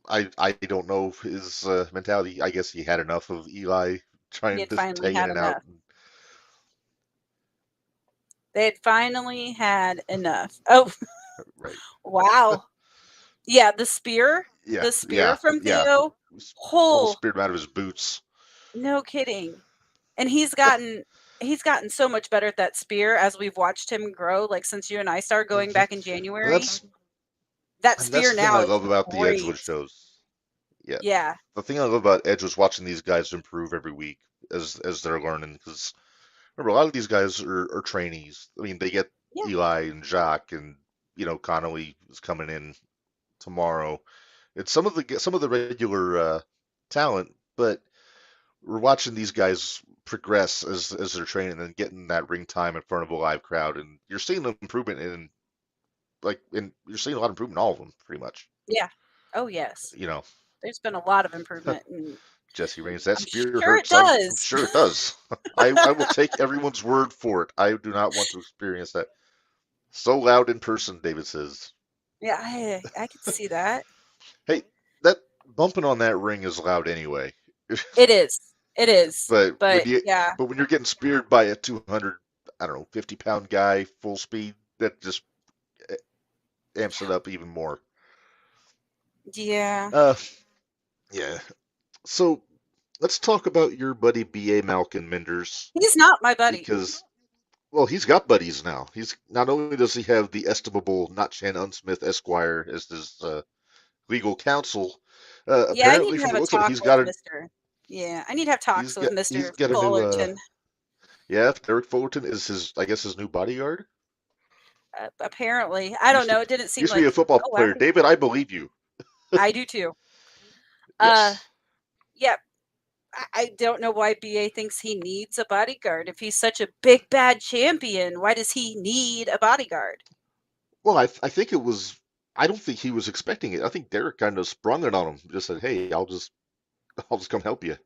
I don't know his mentality. I guess he had enough of Eli He trying had to finally tag in had and enough. out. They had finally had enough. Oh, Right. wow. Yeah, the spear. Yeah. The spear from Yeah. Theo. Almost Oh, speared him out of his boots. no kidding. And he's gotten so much better at that spear as we've watched him grow, like since you and I started going back in January. That spear That's the thing now I is love about the great. Edgewood shows. Yeah. Yeah. The thing I love about Edge was watching these guys improve every week as they're learning. Because remember, a lot of these guys are trainees. I mean, they get Yeah. Eli and Jacques, and Connolly is coming in tomorrow. It's some of the regular talent, but we're watching these guys progress as they're training and getting that ring time in front of a live crowd, and you're seeing an improvement you're seeing a lot of improvement in all of them, pretty much. Yeah. Oh yes. There's been a lot of improvement. Jesse Reigns, that spear sure hurts. it does. I'm sure it does. I will take everyone's word for it. I do not want to experience that. So loud in person, David says. Yeah, I can see that. Hey, that bumping on that ring is loud anyway. It is. It is. But yeah. But when you're getting speared by a 200, 50-pound guy full speed, that just amps it up even more. Yeah. Yeah. So let's talk about your buddy B.A. Malkin Minderz. He's not my buddy. Because, well, he's got buddies now. He's not only does he have the estimable Not Chan Unsmith Esquire as his legal counsel. Yeah, I need Apparently, to from have the a looks of it, talk he's with got a Mr. Yeah, I need to have talks with he's Mr. got a new Fullerton. yeah, Derek Fullerton is his new bodyguard. Apparently, I don't know. It didn't seem Used to be like. a football Oh, player, David. I believe you. I do too. Yes. Yeah. I don't know why BA thinks he needs a bodyguard. If he's such a big bad champion, why does he need a bodyguard? Well, I think it was. I don't think he was expecting it. I think Derek kind of sprung it on him. Just said, "Hey, I'll just come help you,"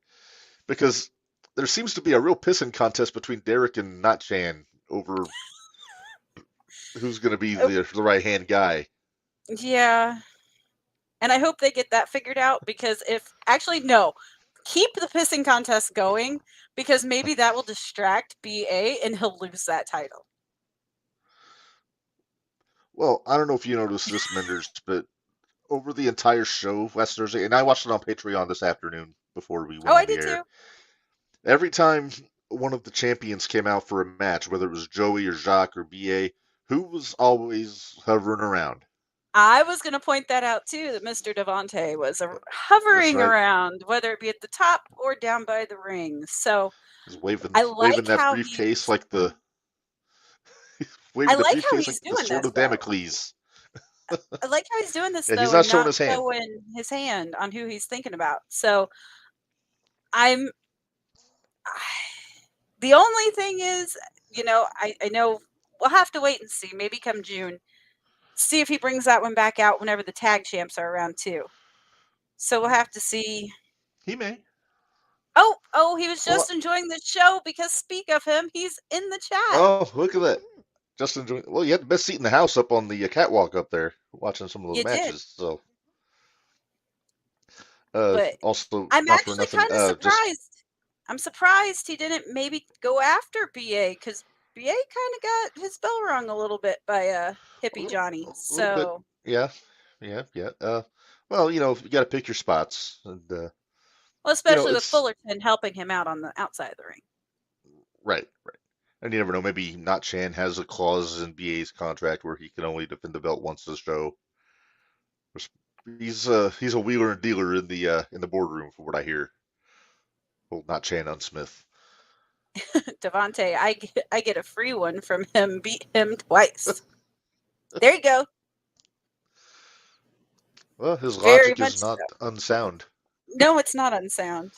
because there seems to be a real pissing contest between Derek and Not Chan over who's going to be the right hand guy. Yeah. And I hope they get that figured out because if actually no, keep the pissing contest going because maybe that will distract BA and he'll lose that title. Well, I don't know if you noticed this, Minderz, but over the entire show last Thursday, and I watched it on Patreon this afternoon before we went Oh, I on the did air. too. Every time one of the champions came out for a match, whether it was Joey or Jacques or BA, who was always hovering around? I was going to point that out too, that Mr. Devante was hovering right. around, whether it be at the top or down by the ring. So He's waving I like that how briefcase like the I waving the like how briefcase he's like the doing sword this of though. Damocles. I like how he's doing this Yeah, he's though not and showing not his hand. showing his hand on who he's thinking about. So I'm the only thing is, you know, I know we'll have to wait and see. Maybe come June, see if he brings that one back out whenever the tag champs are around too. So we'll have to see. He may. Oh, he was just Well, enjoying the show because speak of him, he's in the chat. oh, look at that. Just enjoying. Well, you had the best seat in the house up on the catwalk up there, watching some of those You did. matches. So, But also I'm not for actually nothing. kind of surprised. I'm surprised he didn't maybe go after BA because BA kind of got his bell rung a little bit by Hippie Johnny. A little bit. So Yeah. Well, you got to pick your spots, and well, especially with it's Fullerton helping him out on the outside of the ring. right. And you never know. Maybe Not Chan has a clause in BA's contract where he can only defend the belt once a show. He's a wheeler and dealer in the boardroom, from what I hear. Well, Not Chan on Smith. Devante, I get a free one from him. Beat him twice. There you go. Well, his Very logic much is not so. unsound. No, it's not unsound.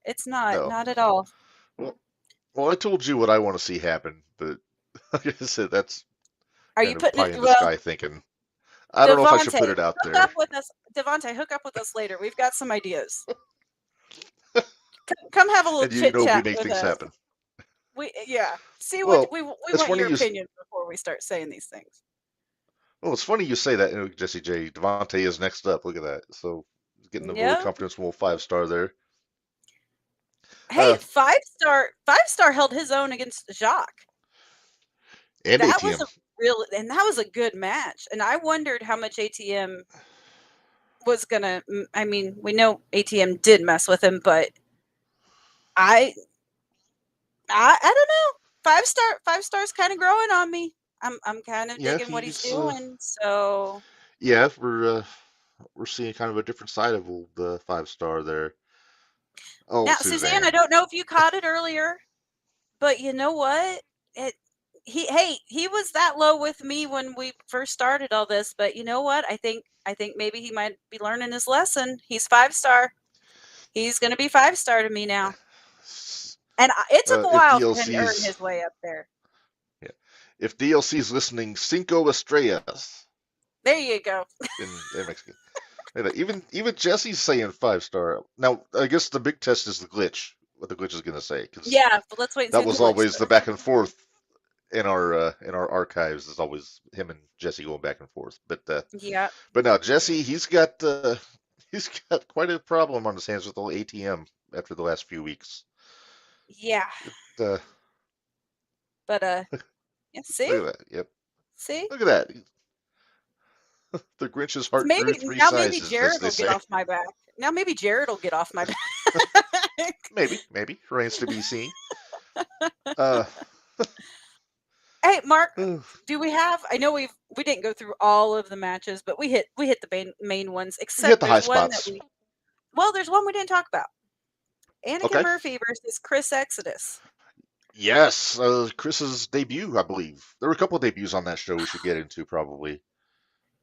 It's not. No. Not at all. Well, I told you what I want to see happen, but like I said, that's Are kind you of putting pie it? in the Well, sky thinking. I don't know if I should put it out hook there. up with us. Devante, hook up with us later. We've got some ideas. Come have a little And chit we chat make with things us. happen. See Well, what we it's want funny your you- opinion before we start saying these things. Well, it's funny you say that, Jesse J. Devante is next up. Look at that. So he's getting a really comfortable 5-star there. Hey, 5-star held his own against Jacques. And That ATM. that was a good match. And I wondered how much ATM was gonna. I mean, we know ATM did mess with him, but I don't know. 5-star's kind of growing on me. I'm kind of digging what he's doing. So yeah, we're seeing kind of a different side of the 5-star there. Oh, now, Suzanne, I don't know if you caught it earlier, but you know what? He was that low with me when we first started all this, but you know what? I think maybe he might be learning his lesson. He's 5-star. He's going to be 5-star to me now. And it took a while for him to earn his way up there. Yeah. If DLC's listening, Cinco Estrellas. There you go. in Mexican. Even Jesse's saying 5-star. Now, I guess the big test is the glitch. What the glitch is going to say. Yeah, but let's wait and see. That was always the back and forth in our archives. Is always him and Jesse going back and forth. But yeah. But now Jesse, he's got quite a problem on his hands with the ATM after the last few weeks. Yeah. But yeah, see? Look at that. Yep. See? Look at that. The Grinch's heart grew 3 now sizes. Maybe Jared will get off my back. Now maybe Jared will get off my back. Maybe. Remains to be seen. Hey, Mark, do we have? I know we didn't go through all of the matches, but we hit the main ones. Except the there's high one spots. there's one we didn't talk about. Anakin Murphy versus Chris Exodus. Yes, Chris's debut, I believe. There were a couple of debuts on that show we should get into probably.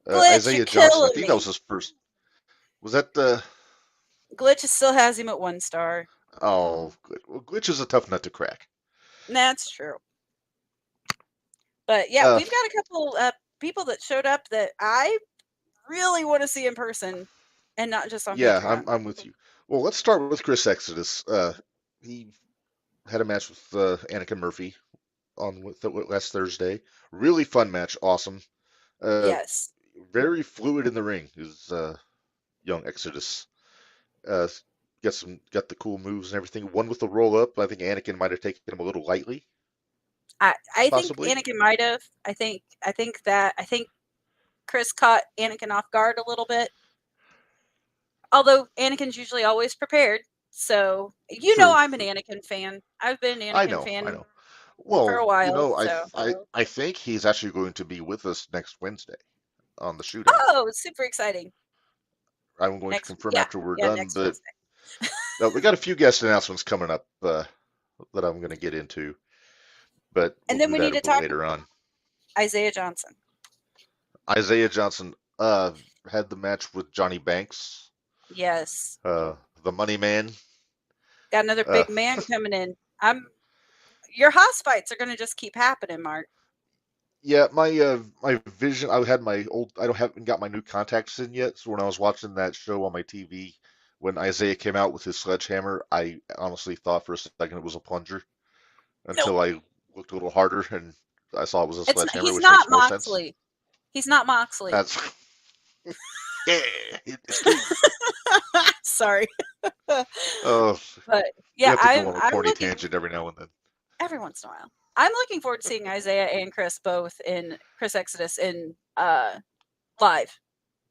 Glitch, you're Isaiah Johnson, I killing think that me. was his first. Was that the? Glitch still has him at 1 star. Oh, good. Well, Glitch is a tough nut to crack. That's true. But yeah, we've got a couple people that showed up that I really want to see in person, and not just on Yeah, Patreon. I'm with you. Well, let's start with Chris Exodus. He had a match with Anakin Murphy on last Thursday. Really fun match, awesome. Yes. Very fluid in the ring. Is young Exodus. Uh, got the cool moves and everything. One with the roll up. I think Anakin might have taken him a little lightly. I think Possibly. Anakin might have. I think Chris caught Anakin off guard a little bit. Although Anakin's usually always prepared. So True. I'm an Anakin fan. I've been an Anakin fan I know. Well, for a while. I think he's actually going to be with us next Wednesday on the shootout. Oh, it's super exciting. I'm going to confirm after we're done, next but Wednesday. we got a few guest announcements coming up that I'm going to get into. But and then we need to talk later on. Isaiah Johnson. Isaiah Johnson had the match with Johnny Banks. Yes. The Money Man. Got another big man coming in. Your Haas fights are going to just keep happening, Mark. Yeah, my vision. I haven't got my new contacts in yet. So when I was watching that show on my TV, when Isaiah came out with his sledgehammer, I honestly thought for a second it was a plunger, until I looked a little harder and I saw it was a sledgehammer. He's which not makes more Moxley. Sense. He's not Moxley. That's yeah. It's true. Sorry. Oh, but yeah, you have to go on a corny tangent every now and then. Every once in a while. I'm looking forward to seeing Isaiah and Chris both in Chris Exodus in live.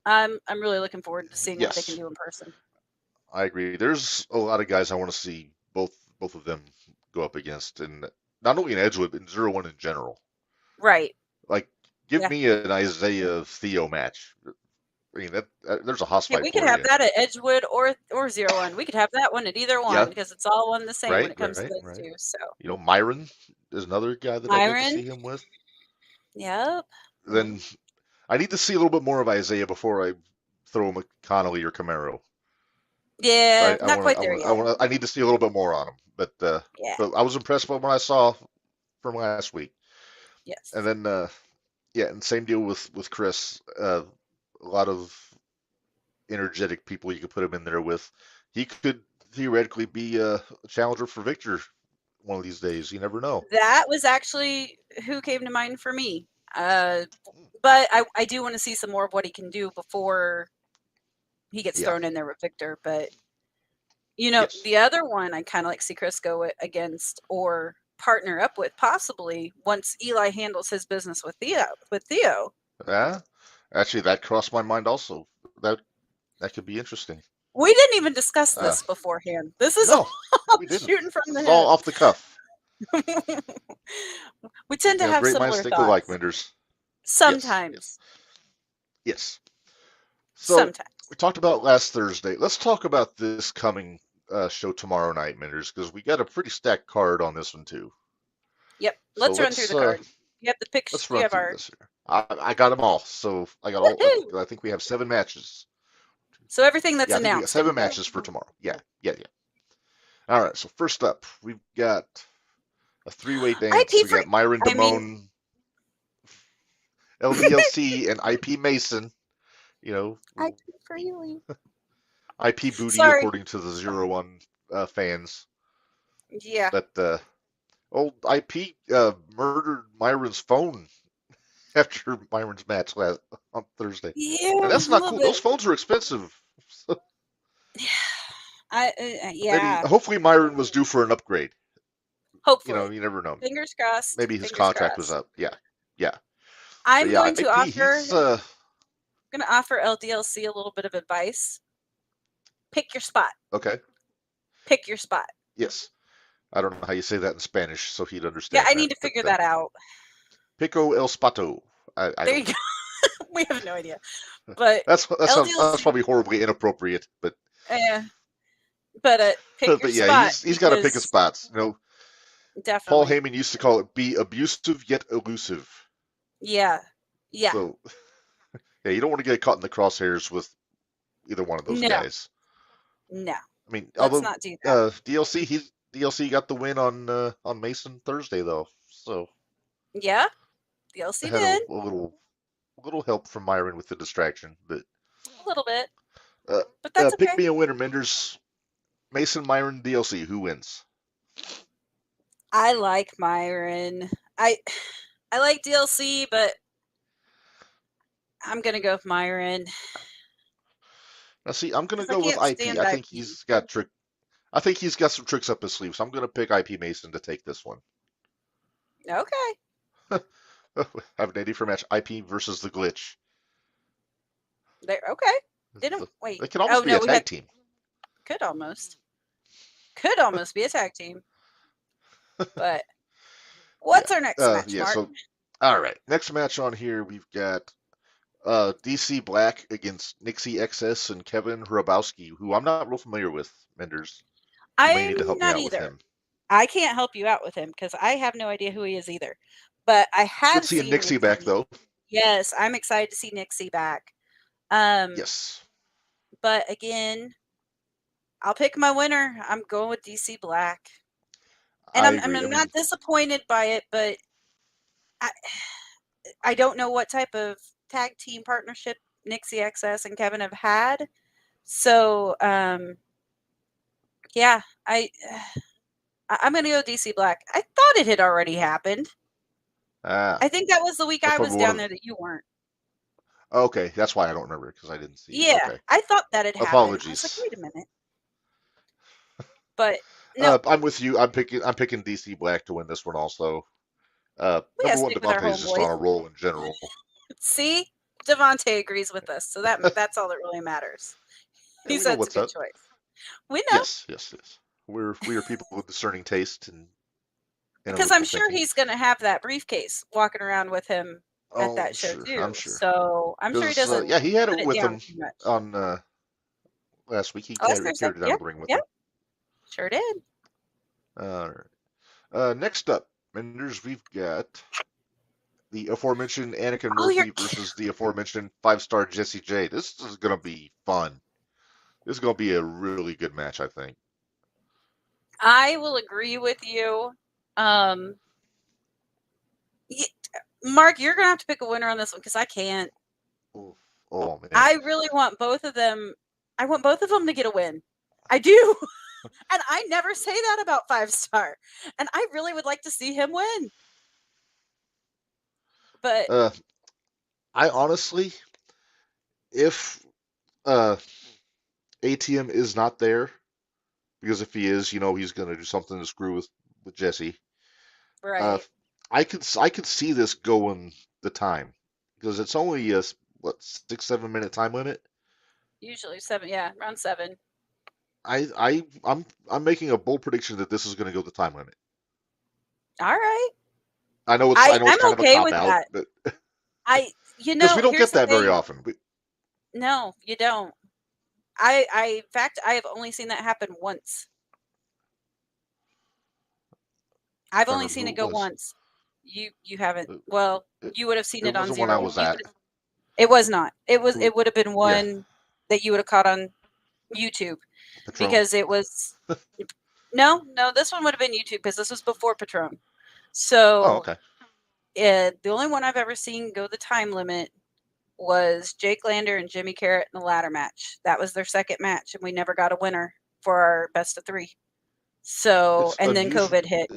I'm really looking forward to seeing what they can do in person. I agree. There's a lot of guys I want to see both of them go up against, and not only in Edgewood, but in 0-1 in general. Right. Like, give me an Isaiah Theo match. I mean, there's a Haas fight. We could have that at Edgewood or 0-1. We could have that one at either one because it's all one the same when it comes to those two. So Myron is another guy that I'd like to see him with. Yep. Then I need to see a little bit more of Isaiah before I throw him a Connolly or Camaro. Yeah, not quite there yet. I need to see a little bit more on him, but I was impressed by what I saw from last week. Yes. And then and same deal with Chris. A lot of energetic people you could put him in there with. He could theoretically be a challenger for Victor one of these days. You never know. That was actually who came to mind for me. But I do want to see some more of what he can do before he gets thrown in there with Victor. But the other one I kind of like to see Chris go against or partner up with, possibly once Eli handles his business with Theo. Yeah, actually, that crossed my mind also. That could be interesting. We didn't even discuss this beforehand. This is all shooting from the head. All off the cuff. We tend to have great similar minds think thoughts. alike, Minderz. Sometimes. Yes. So sometimes. We talked about last Thursday. Let's talk about this coming show tomorrow night, Minderz, because we got a pretty stacked card on this one too. Yep. Let's run through the card. You have the picks. Let's run through this here. I got them all. So I got all. I think we have 7 matches. So everything that's announced. We got 7 matches for tomorrow. Yeah. All right. So first up, we've got a 3-way dance. We got Myron Damone, LDLC, and IP Mason. IP Freely. IP Booty, according to the 0-1 fans. Yeah. But old IP murdered Myron's phone after Myron's match on Thursday. Yeah, and that's not cool. Those phones are expensive. Yeah. Hopefully Myron was due for an upgrade. Hopefully. You never know. Fingers crossed. Maybe his contract was up. Yeah. I'm going to offer LDLC a little bit of advice. Pick your spot. Okay. Pick your spot. Yes. I don't know how you say that in Spanish, so he'd understand. Yeah, I need to figure that out. Pico el spato. There you go. We have no idea. But that's probably horribly inappropriate, but yeah. But pick your spot. He's got to pick his spots. Paul Definitely. Heyman used to call it "be abusive yet elusive." Yeah. Yeah. So yeah, you don't want to get caught in the crosshairs with either one of those No. guys. No. I mean, Let's although not do that. DLC got the win on Mason Thursday though, so Yeah. DLC had a did little help from Myron with the distraction, but a little bit, uh, but that's pick okay. me a winner, Minderz. Mason, Myron, DLC. Who wins? I like Myron. I like DLC, but I'm gonna go with Myron Now, see, I'm gonna because I go with can't IP. stand I think IP. he's got trick. I think he's got some tricks up his sleeve, so I'm gonna pick IP Mason to take this one. Okay. Have an idea for a match: IP versus the Glitch. There. Okay. Didn't wait. They could almost Oh be a no, we had tag team. could almost be a tag team. But what's our next match, Yeah. Mark? So, all right. Next match on here, we've got DC Black against Nixie XS and Kevin Hrabowski, who I'm not real familiar with. Minderz, you may need to I'm help me not out with either. him. I can't help you out with him because I have no idea who he is either. But I have Good seeing seen Nixie back though. Yes, I'm excited to see Nixie back. Yes. But again, I'll pick my winner. I'm going with DC Black. And I I'm agree. I mean, not disappointed by it, but I don't know what type of tag team partnership Nixie XS and Kevin have had. So yeah, I'm gonna go DC Black. I thought it had already happened. I think that was the week that's I was probably one down of there that you weren't. Okay, that's why I don't remember because I didn't see it. Yeah, Okay. I thought that had happened. I was like, Apologies. wait a minute. But no, I'm with you. I'm picking DC Black to win this one also. we gotta Number one, stick with our Devontae is just on homeboys. a roll in general. See, Devontae agrees with us, so that's all that really matters. And He we know said it's a what's good up. choice. We know. Yes. We are people with discerning taste and Because I'm analytical sure thinking. he's going to have that briefcase walking around with him at Oh, that show I'm too. sure. So I'm sure he Because doesn't yeah, he had put it it with down him too much. on last week. He Oh, that's Thursday. carried it down Yep. the ring with Yep. him. Sure did. All right. Next up, Minderz, we've got the aforementioned Anakin Oh, Murphy versus the aforementioned 5-star Jesse J. This is gonna be fun. This is gonna be a really good match, I think. I will agree with you. Mark, you're going to have to pick a winner on this one because I can't. Oh man. I really want both of them. I want both of them to get a win. I do. And I never say that about 5-star. And I really would like to see him win. But I honestly, if ATM is not there, because if he is, he's gonna do something to screw with Jesse. right. I could see this going the time because it's only a 6-7 minute time limit. Usually 7, yeah, around 7. I'm making a bold prediction that this is going to go the time limit. All right. I know it's kind I'm of a okay cop with out, that. but Because we don't here's get the that very thing. often. No, you don't. In fact, I have only seen that happen once. I've only seen it go once. You haven't. Well, you would have seen it on wasn't one I Zero. was at. It was not. It would have been one that you would have caught on YouTube Patron. because it was no, this one would have been YouTube because this was before Patron. So okay. The only one I've ever seen go the time limit was Jake Lander and Jimmy Carrot in the ladder match. That was their second match, and we never got a winner for our best of 3. So, and then COVID hit.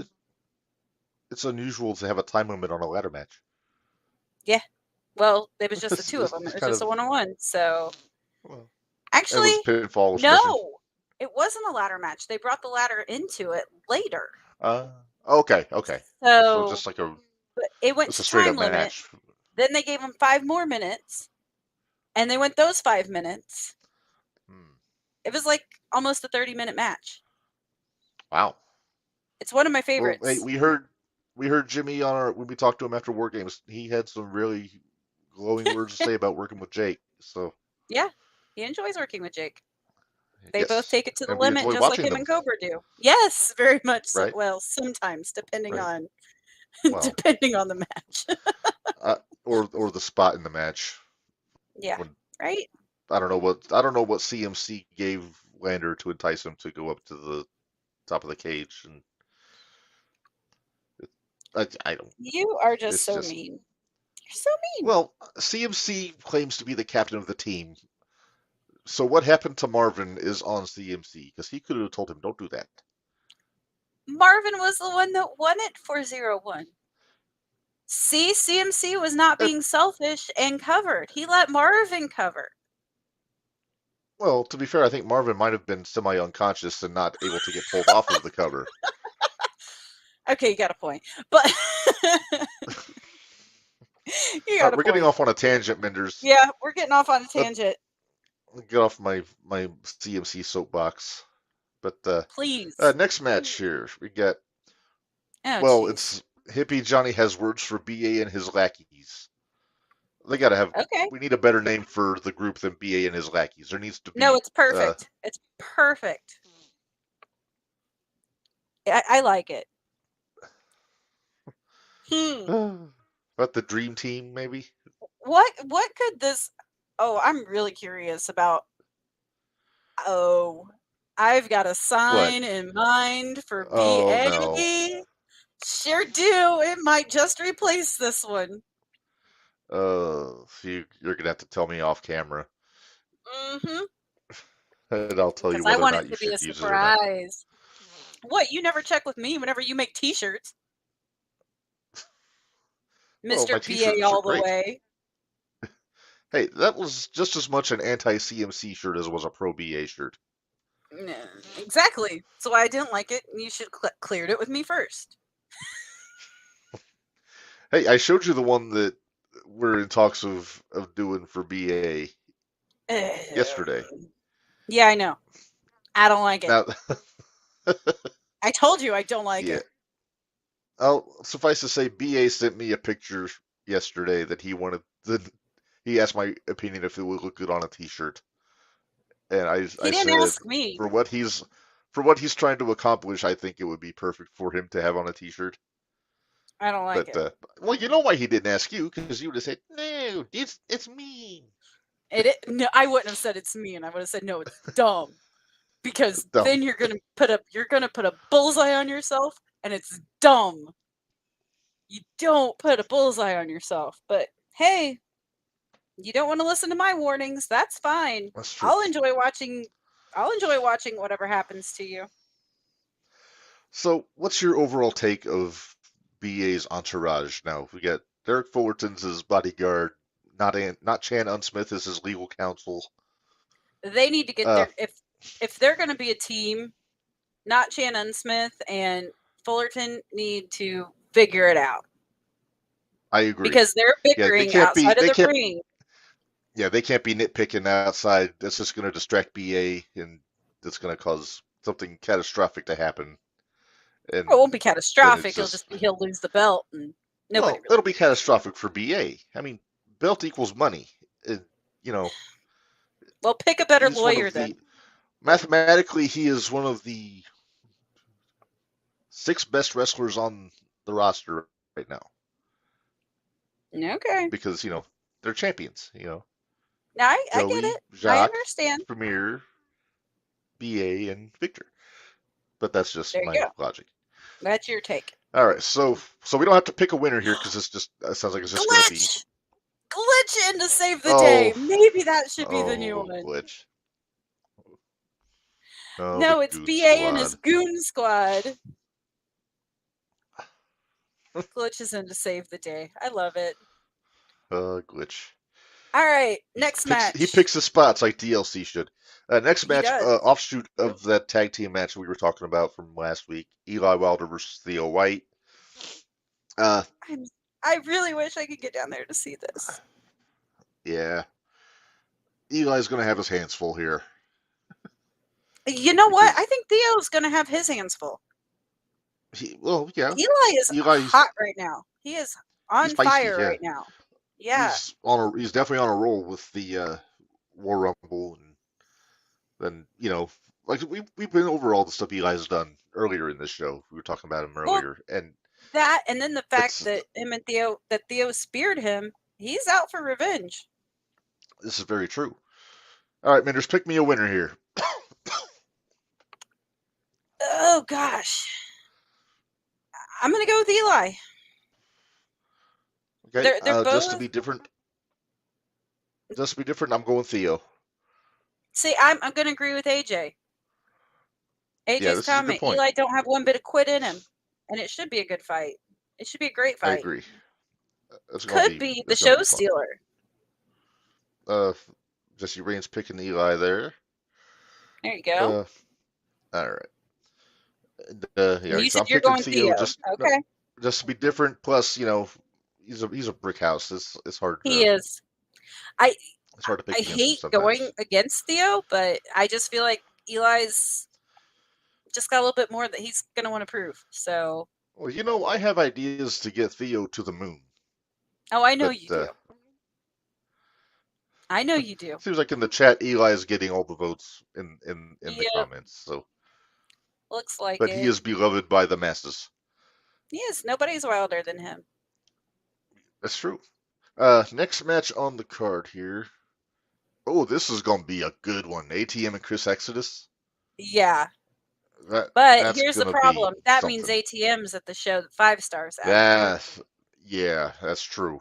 It's unusual to have a time limit on a ladder match. Yeah. Well, it was just the 2 of them. It was just a 1-on-1. So, well, actually, it was pinfall no, it wasn't a ladder match. They brought the ladder into it later. Okay. So just like it went to straight time up limit. match. Then they gave them 5 more minutes, and they went those 5 minutes. It was like almost a 30-minute match. Wow. It's one of my favorites. Well, hey, we heard Jimmy when we talked to him after War Games. He had some really glowing words to say about working with Jake. So yeah, he enjoys working with Jake. They both Yes, take it to the and we limit, enjoy just like watching him them. and Cobra do. Yes, very much so. Right, Well, sometimes, depending right. on Well, depending on the match. or the spot in the match Yeah, when right? I don't know what CMC gave Lander to entice him to go up to the top of the cage, and I don't. You are just It's so just mean. You're so mean. well, CMC claims to be the captain of the team. So what happened to Marvin is on CMC because he could have told him, "Don't do that." Marvin was the one that won it for 0-1. See, CMC was not Uh, being selfish and covered. He let Marvin cover. Well, to be fair, I think Marvin might have been semi-unconscious and not able to get pulled off of the cover. Okay, you got a point. But you All got right, a we're getting point. off on a tangent, Minderz. Yeah, we're getting off on a Let tangent. get off my CMC soapbox. But Please. next match here, we got. Oh, Well, jeez. it's Hippie Johnny has words for BA and his lackeys. They gotta have. Okay. We need a better name for the group than BA and his lackeys. There needs to No, be. it's perfect. It's perfect. I like it. But the dream team, maybe. What could this Oh, I'm really curious about Oh, I've got a What? sign in mind for Oh no. BA. Sure do. It might just replace this one. You're gonna have to tell me off camera, Mm-hmm. and I'll tell you Because I whether or want it not you to be a should use it or not. surprise. What? You never check with me whenever you make t-shirts. Well, my Mr. BA T-shirts are all the great. way. Hey, that was just as much an anti-CMC shirt as it was a pro BA shirt. Exactly. So I didn't like it. You should cleared it with me first. Hey, I showed you the one that we're in talks of doing for BA yesterday. Yeah, I know. I don't like it. Now, I told you I don't like yeah, it. I'll suffice to say, BA sent me a picture yesterday that he wanted. He asked my opinion if it would look good on a T-shirt, and I He didn't said ask me. for what he's trying to accomplish, I think it would be perfect for him to have on a T-shirt. I don't like But it. well, you know why he didn't ask you? Because you would have said, "No, it's mean." No, I wouldn't have said it's mean. I would have said no, it's dumb. Because Dumb. then you're gonna put a bullseye on yourself, and it's dumb. You don't put a bullseye on yourself. But hey, you don't want to listen to my warnings. That's fine. That's true. I'll enjoy watching whatever happens to you. So, what's your overall take of BA's entourage now? We got Derek Fullerton's his bodyguard, not Chan Unsmith as his legal counsel. They need to get their if they're going to be a team, not Chan Unsmith and Fullerton need to figure it out. I agree. Because they're bickering outside of the ring. Yeah, they can't be nitpicking outside. That's just going to distract BA, and that's going to cause something catastrophic to happen. And it won't be catastrophic. He'll lose the belt, and nobody. Well, it'll be catastrophic for BA. I mean, belt equals money. You know. Well, pick a better lawyer then. Mathematically, he is one of the 6 best wrestlers on the roster right now. Okay. Because they're champions. Now I get it. Jacques, I understand. Premier, BA, and Victor. But that's just my logic. That's your take. All right, so we don't have to pick a winner here because it sounds like it's just going to be Glitch in to save the day. Maybe that should be the new one. Glitch. No, it's BA and his Goon Squad. Glitch is in to save the day. I love it. Glitch. All right, next match. He picks the spots like DLC should. Next match, offshoot of that tag team match we were talking about from last week. Eli Wilder versus Theo White. I really wish I could get down there to see this. Yeah. Eli's going to have his hands full here. You know what? I think Theo's going to have his hands full. Yeah. Eli's hot right now. He is on fire right now. Yeah. He's definitely on a roll with the War Rumble. And then like we've been over all the stuff Eli's done earlier in this show. We were talking about him earlier, and that, and then the fact it's that Theo speared him, he's out for revenge. this is very true. All right, Minderz, pick me a winner here. Oh gosh, I'm gonna go with Eli. Okay, They're both. just to be different, I'm going Theo. See, I'm gonna agree with AJ. Yeah, AJ's this is a good comment. point. Eli don't have one bit of quit in him, and it should be a good fight. It should be a great I fight. agree. Could be the show stealer. Jesse Raines picking Eli there. There you go. All right. And you so said I'm you're picking going Theo. Theo. Okay. Just to be different. Plus, he's a brick house. It's hard. He is. It's hard to pick I against him hate sometimes. going against Theo, but I just feel like Eli's just got a little bit more that he's going to want to prove. So. Well, I have ideas to get Theo to the moon. Oh, I know you do. I know you do. Seems like in the chat, Eli is getting all the votes in the comments. So looks like but he is beloved by the masses. Yes, nobody's wilder than him. That's true. Next match on the card here. Oh, this is going to be a good one. ATM and Chris Exodus. Yeah. But here's the problem. That means ATM's at the show that 5 stars at. Yeah, that's true.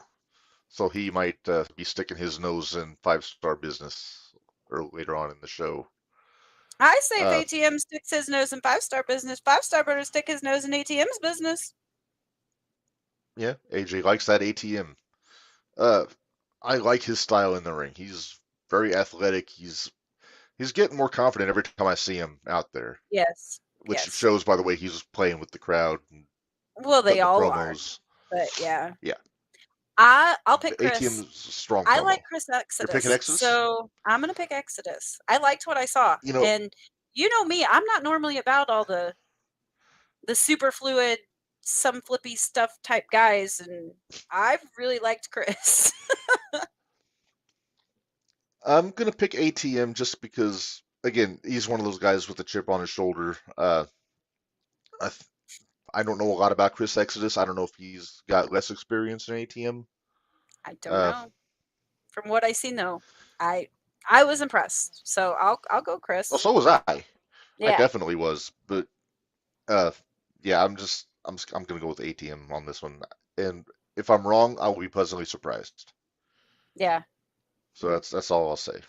So he might be sticking his nose in 5-star business later on in the show. I say if ATM sticks his nose in 5-star business, 5-star better stick his nose in ATM's business. Yeah, AJ likes that ATM. I like his style in the ring. He's very athletic. He's getting more confident every time I see him out there. Yes. Which shows by the way he's playing with the crowd. Well, they all promos. Are. But yeah. Yeah. I'll pick Chris. ATM's strong promo. I like Chris Exodus. You're picking Exodus? So I'm going to pick Exodus. I liked what I saw. And you know me, I'm not normally about all the super fluid, some flippy stuff type guys. And I've really liked Chris. I'm going to pick ATM just because, again, he's one of those guys with a chip on his shoulder. I don't know a lot about Chris Exodus. I don't know if he's got less experience than ATM. I don't know. From what I see, no. I was impressed. So I'll go Chris. Well, so was I. Yeah. I definitely was. But yeah, I'm gonna go with ATM on this one. And if I'm wrong, I will be pleasantly surprised. Yeah. So that's all I'll say.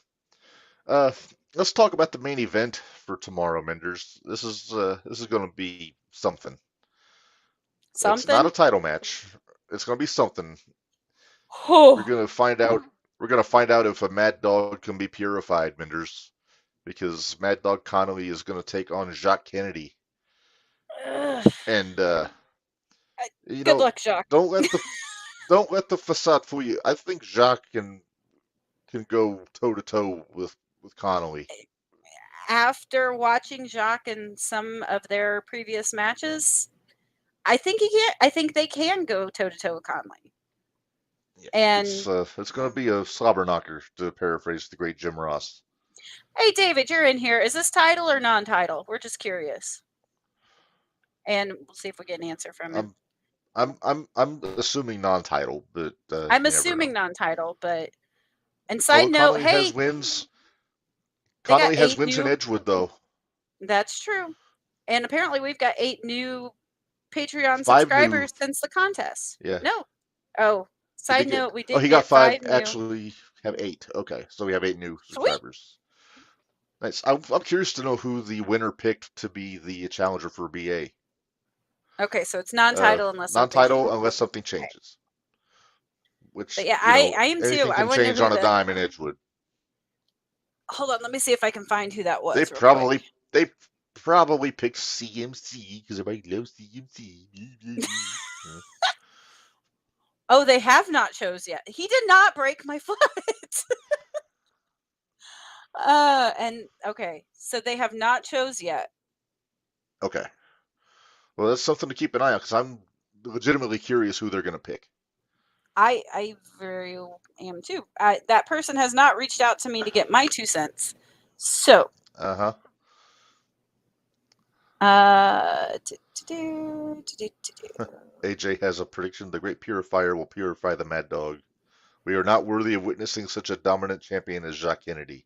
Let's talk about the main event for tomorrow, Minderz. This is gonna be something. Something? It's not a title match. It's going to be something. Oh. We're going to find out if a Mad Dog can be purified, Minderz, because Mad Dog Connolly is going to take on Jacques Kennedy. And good luck, Jacques. Don't let the facade fool you. I think Jacques can go toe to toe with Connolly. After watching Jacques in some of their previous matches, I think he can. I think they can go toe to toe with Conley. Yeah, and it's going to be a slobber knocker, to paraphrase the great Jim Ross. Hey, David, you're in here. Is this title or non-title? We're just curious, and we'll see if we get an answer from him. I'm assuming non-title, but I'm assuming non-title. But and side note, Connolly hey, has wins. Connolly has wins in Edgewood, though. That's true, and apparently we've got 8 new Patreon subscribers since the contest. Yeah. No. Oh, side note, we did. Oh, he got 5. Actually, have 8. Okay, so we have 8 new subscribers. Sweet. Nice. I'm curious to know who the winner picked to be the challenger for BA. Okay, so it's non-title unless something changes. Okay. Which but yeah, I am too. Anything can change on a dime in Edgewood. Hold on, let me see if I can find who that was. They probably picked CMC because everybody loves CMC. Oh, they have not chose yet. He did not break my foot. And okay, so they have not chose yet. Okay. Well, that's something to keep an eye on because I'm legitimately curious who they're going to pick. I very am too. That person has not reached out to me to get my 2 cents. So Uh-huh. AJ has a prediction. The Great Purifier will purify the Mad Dog. We are not worthy of witnessing such a dominant champion as Jacques Kennedy.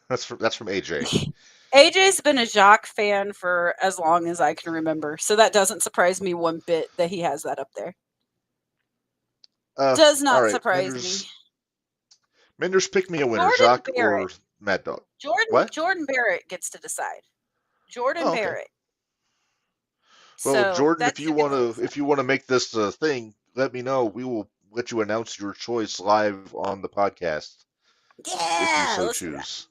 That's from AJ. AJ's been a Jacques fan for as long as I can remember, so that doesn't surprise me one bit that he has that up there. Does All not right, surprise me. Minderz, pick me a winner, Jordan Jacques Barrett. or Mad Dog. Jordan What? Jordan Barrett gets to decide. Jordan Oh, okay. Barrett. Well, So Jordan, that's if you want to make this a thing, let me know. We will let you announce your choice live on the podcast. Yeah, if you so let's do that. choose.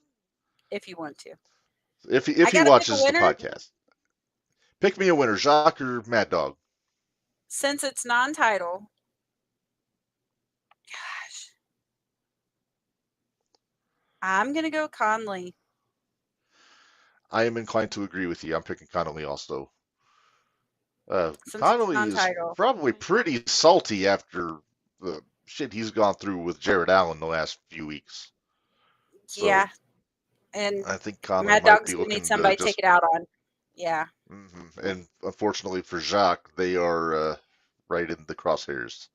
If you want to. If he I gotta pick a watches the winner? podcast. Pick me a winner, Jacques or Mad Dog. Since it's non-title. Gosh. I'm gonna go Conley. I am inclined to agree with you. I'm picking Connolly also. Since it's Connolly is non-title. probably pretty salty after the shit he's gone through with Jared Allen the last few weeks. So Yeah. And I think Connolly Mad might Dog's be gonna looking need somebody to to take it out on. Yeah. And unfortunately for Jacques, they are right in the crosshairs.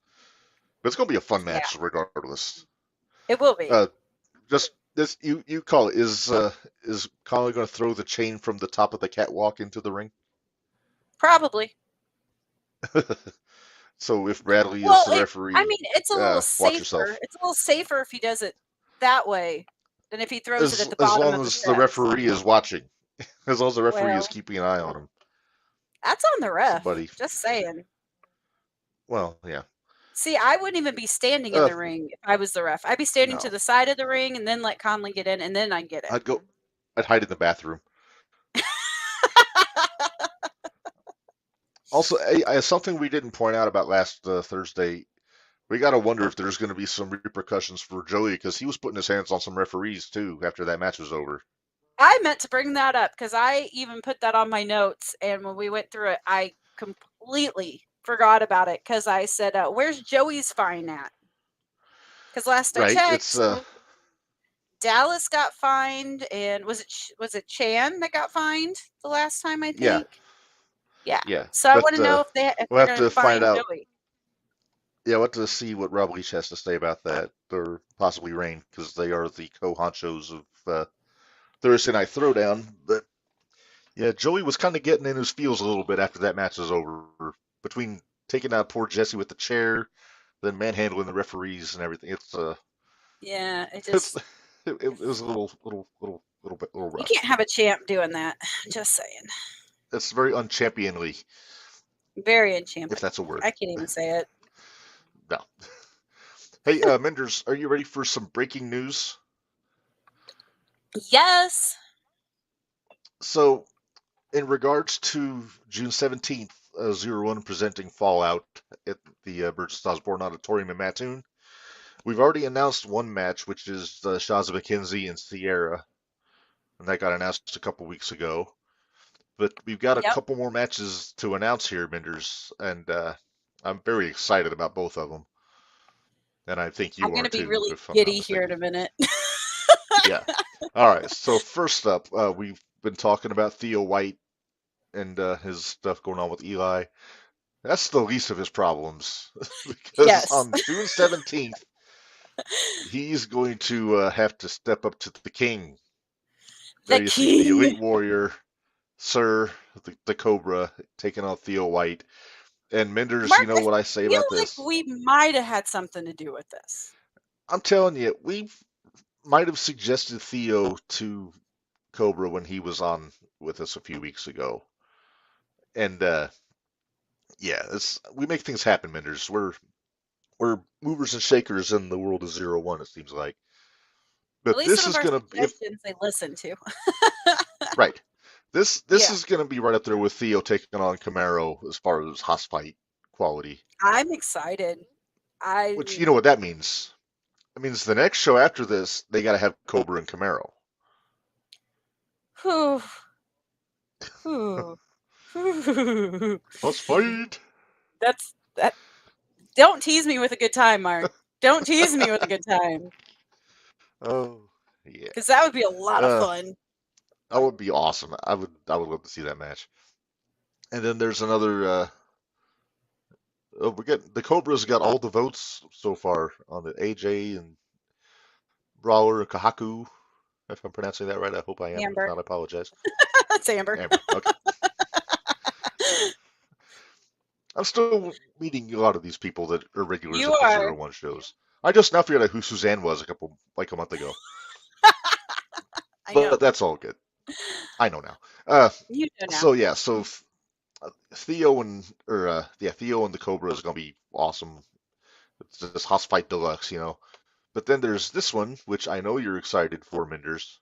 But it's going to be a fun match regardless. It will be. Just this, you call it. Is Connolly going to throw the chain from the top of the catwalk into the ring? Probably. So if Bradley is the referee, I mean, it's a little watch yourself. safer. It's a little safer if he does it that way than if he throws it at the bottom as long of as the the referee is watching. As long as the referee is keeping an eye on him. That's on the ref. Somebody. Just saying. Well, yeah. See, I wouldn't even be standing in the ring if I was the ref. I'd be standing to the side of the ring and then let Conley get in, and then I'd get it. I'd hide in the bathroom. Also, something we didn't point out about last Thursday, we got to wonder if there's going to be some repercussions for Joey, because he was putting his hands on some referees, too, after that match was over. I meant to bring that up, because I even put that on my notes, and when we went through it, I completely forgot about it, because I said, where's Joey's fine at? Because last I checked, Dallas got fined, and was it Chan that got fined the last time, I think? Yeah. So I want to know if we'll have to find out. Joey. Yeah, we'll have to see what Rob Leach has to say about that, or possibly Rain, because they are the co-honchos of Thursday Night Throwdown. But yeah, Joey was kind of getting in his feels a little bit after that match was over, between taking out poor Jesse with the chair, then manhandling the referees and everything. It's yeah, it just it was a little bit rough. You can't have a champ doing that. Just saying. It's very unchampionly. Very unchampion. If that's a word. I can't even say it. No. Hey, Minderz, are you ready for some breaking news? Yes. So, in regards to June 17th, 01 presenting Fallout at the Burgess Osborne Auditorium in Mattoon, we've already announced one match, which is Shaza McKenzie and Sierra, and that got announced a couple weeks ago. But we've got a couple more matches to announce here, Minderz, and I'm very excited about both of them. And I think you are too. I'm going to be really giddy here in a minute. Yeah. All right. So first up, we've been talking about Theo White and his stuff going on with Eli. That's the least of his problems. Because on June 17th, he's going to have to step up to the king. There you see the Elite Warrior, Sir, the Cobra, taking on Theo White. And Minderz, you know what I say about this? We might have had something to do with this. I'm telling you, we might have suggested Theo to Cobra when he was on with us a few weeks ago. And yeah, we make things happen, Minderz. We're movers and shakers in the world of 01, it seems like. But at least this some is of our going to suggestions they listen to. Right. This is going to be right up there with Theo taking on Camaro as far as house fight quality. I'm excited. Which, you know what that means? It means the next show after this, they got to have Cobra and Camaro. Let's fight. That. Don't tease me with a good time, Mark. Don't tease me with a good time. Oh, Yeah. Because that would be a lot of fun. That would be awesome. I would love to see that match. And then there's another. We get the Cobras got all the votes so far on the AJ and Brawler Kahaku. If I'm pronouncing that right, I hope I am. If Amber. not, I apologize. That's Amber. Amber. Okay. I'm still meeting a lot of these people that are regulars You at the are. 01 shows. I just now figured out who Suzanne was a month ago. I know. But that's all good. I know now. You know now. So yeah, Theo and Theo and the Cobra is gonna be awesome. It's this House Fight Deluxe, you know. But then there's this one, which I know you're excited for, Minderz.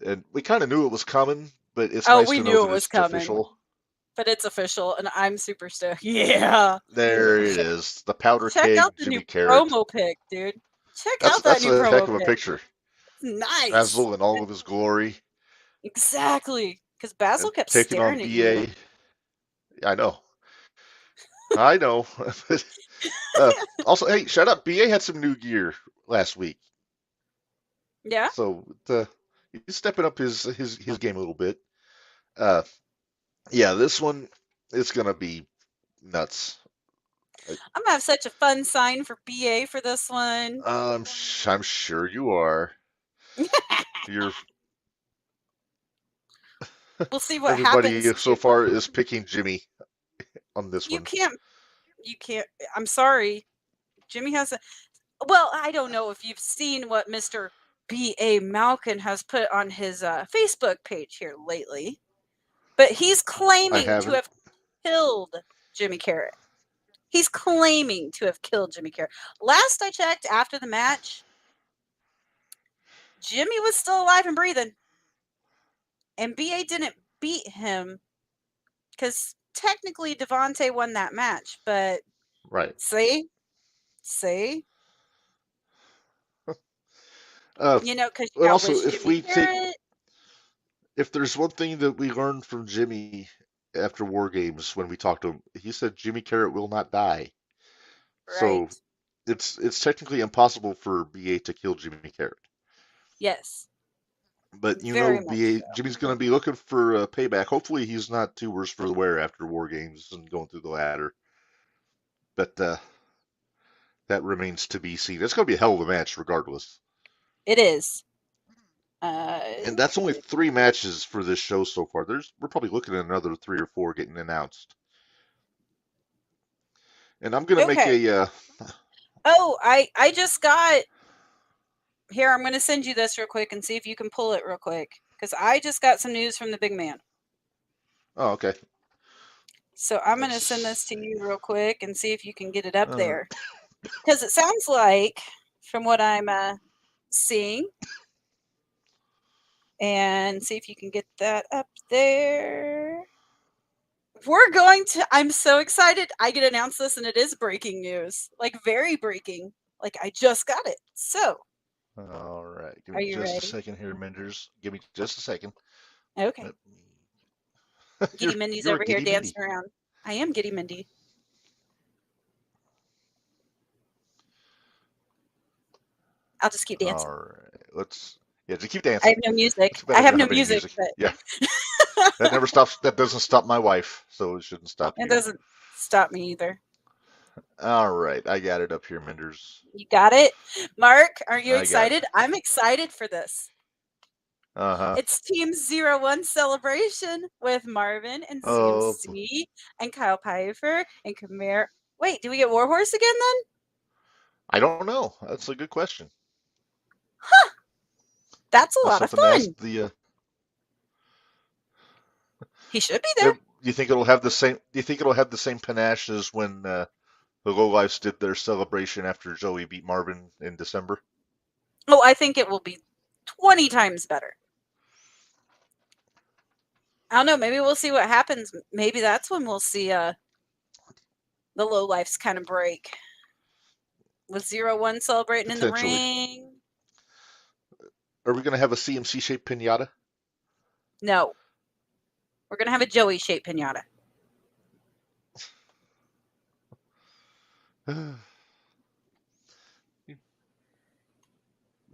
And we kind of knew it was coming, but it's nice we to knew know it that was it's coming. official. But it's official, and I'm super stoked. Yeah. There it is. The Powder Check Keg out the Jimmy new Carrot. promo pic, dude. Check out that That's new a heck promo of a pic. picture. Nice. Basil in all of his glory. Exactly. Because Basil kept Taking on staring at you. BA. I know. I know. Also, hey, shut up. BA had some new gear last week. Yeah? So he's stepping up his game a little bit. Yeah, this one is gonna be nuts. I'm gonna have such a fun sign for BA for this one. I'm sure you are. You're We'll see what everybody happens. so far is picking Jimmy on this You one. can't. I'm sorry. Jimmy has a. Well, I don't know if you've seen what Mr. B.A. Malkin has put on his Facebook page here lately, but he's I claiming to haven't. have killed Jimmy Carrot. He's claiming to have killed Jimmy Carrot. Last I checked, after the match, Jimmy was still alive and breathing, and B.A. didn't beat him because technically Devontae won that match. But Right. see, because And also, outwits Jimmy Carrot. if there's one thing that we learned from Jimmy after War Games when we talked to him, he said Jimmy Carrot will not die. So Right. it's technically impossible for BA to kill Jimmy Carrot. Yes. But Very much BA so. Jimmy's going to be looking for payback. Hopefully, he's not too worse for the wear after War Games and going through the ladder. But that remains to be seen. It's going to be a hell of a match, regardless. It is. And that's only 3 matches for this show so far. We're probably looking at another 3 or 4 getting announced. And I'm going to make a. Oh, I just got. Here, I'm going to send you this real quick and see if you can pull it real quick. Because I just got some news from the big man. Oh, okay. So I'm going to send this to you real quick and see if you can get it up there. Because it sounds like, from what I'm seeing, and see if you can get that up there. I'm so excited. I get to announce this, and it is breaking news. Like, very breaking. Like, I just got it. So. All right. Give Are me you just ready? a second here, Minderz. Give me just a second. Okay. Giddy Mindy's over here dancing around. I am Giddy Mindy. I'll just keep dancing. All right. Just keep dancing. I have no music. I have no music. But... Yeah. That never stops. That doesn't stop my wife, so it shouldn't stop you. It doesn't stop me either. All right. I got it up here, Minderz. You got it? Mark, are you excited? I'm excited for this. Uh-huh. It's Team 01 celebration with Marvin and CMC and Kyle Pfeiffer and Khmer. Wait, do we get Warhorse again then? I don't know. That's a good question. Huh. That's a lot of fun. He should be there. Do you think it'll have the same panache as when the Lowlifes did their celebration after Joey beat Marvin in December? Oh, I think it will be 20 times better. I don't know. Maybe we'll see what happens. Maybe that's when we'll see the Lowlifes kind of break. With 01 celebrating in the ring. Are we going to have a CMC-shaped pinata? No. We're going to have a Joey-shaped pinata.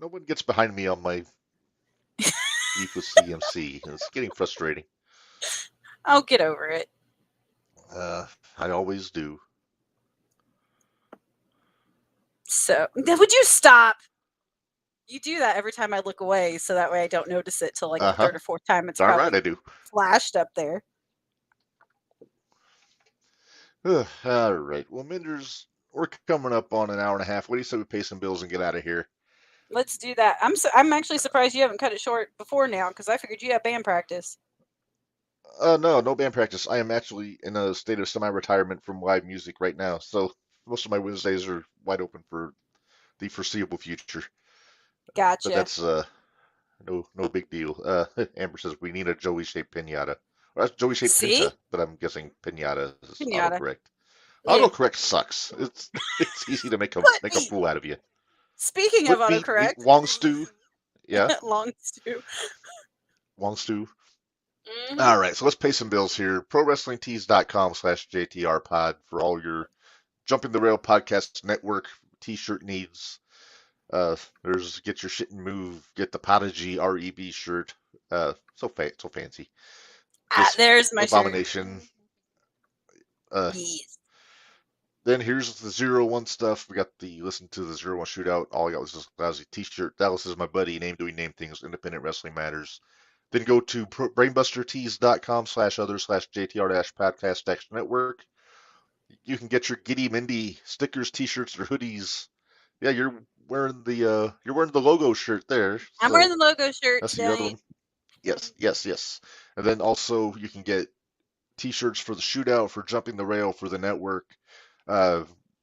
no one gets behind me on my beef with CMC. It's getting frustrating. I'll get over it. I always do. So, would you stop? You do that every time I look away, so that way I don't notice it till like the Uh-huh. third or fourth time it's Darn right probably I do. flashed up there. All right. Well, Minderz, we're coming up on an hour and a half. What do you say we pay some bills and get out of here? Let's do that. I'm actually surprised you haven't cut it short before now, because I figured you had band practice. No band practice. I am actually in a state of semi-retirement from live music right now, so most of my Wednesdays are wide open for the foreseeable future. But Gotcha. that's no big deal. Amber says we need a Joey-shaped pinata. Or that's Joey-shaped See? pinta, but I'm guessing pinata is Pinata. autocorrect. Yeah. Autocorrect sucks. It's easy to make a fool out of you. Speaking of Foot meat, autocorrect, Wong stew. Yeah, long stew. Wong stew. Mhm. All right, so let's pay some bills here. ProWrestlingTees.com/JTRPod for all your Jumping the Rail Podcast Network t-shirt needs. There's Get Your Shit and Move, Get the Podigy REB shirt. So fancy. This There's my abomination. shirt. Yes. Then here's the 01 stuff. We got the Listen to the 01 Shootout. All I got was this lousy t-shirt. Dallas is my buddy. Name doing name things. Independent Wrestling Matters. Then go to brainbustertees.com/other/JTR-podcast-network. You can get your Giddy Mindy stickers, t-shirts, or hoodies. Yeah, you're wearing the logo shirt there. I'm so wearing the logo shirt that's the other today. one. Yes. And then also you can get t-shirts for the shootout, for Jumping the Rail, for the network,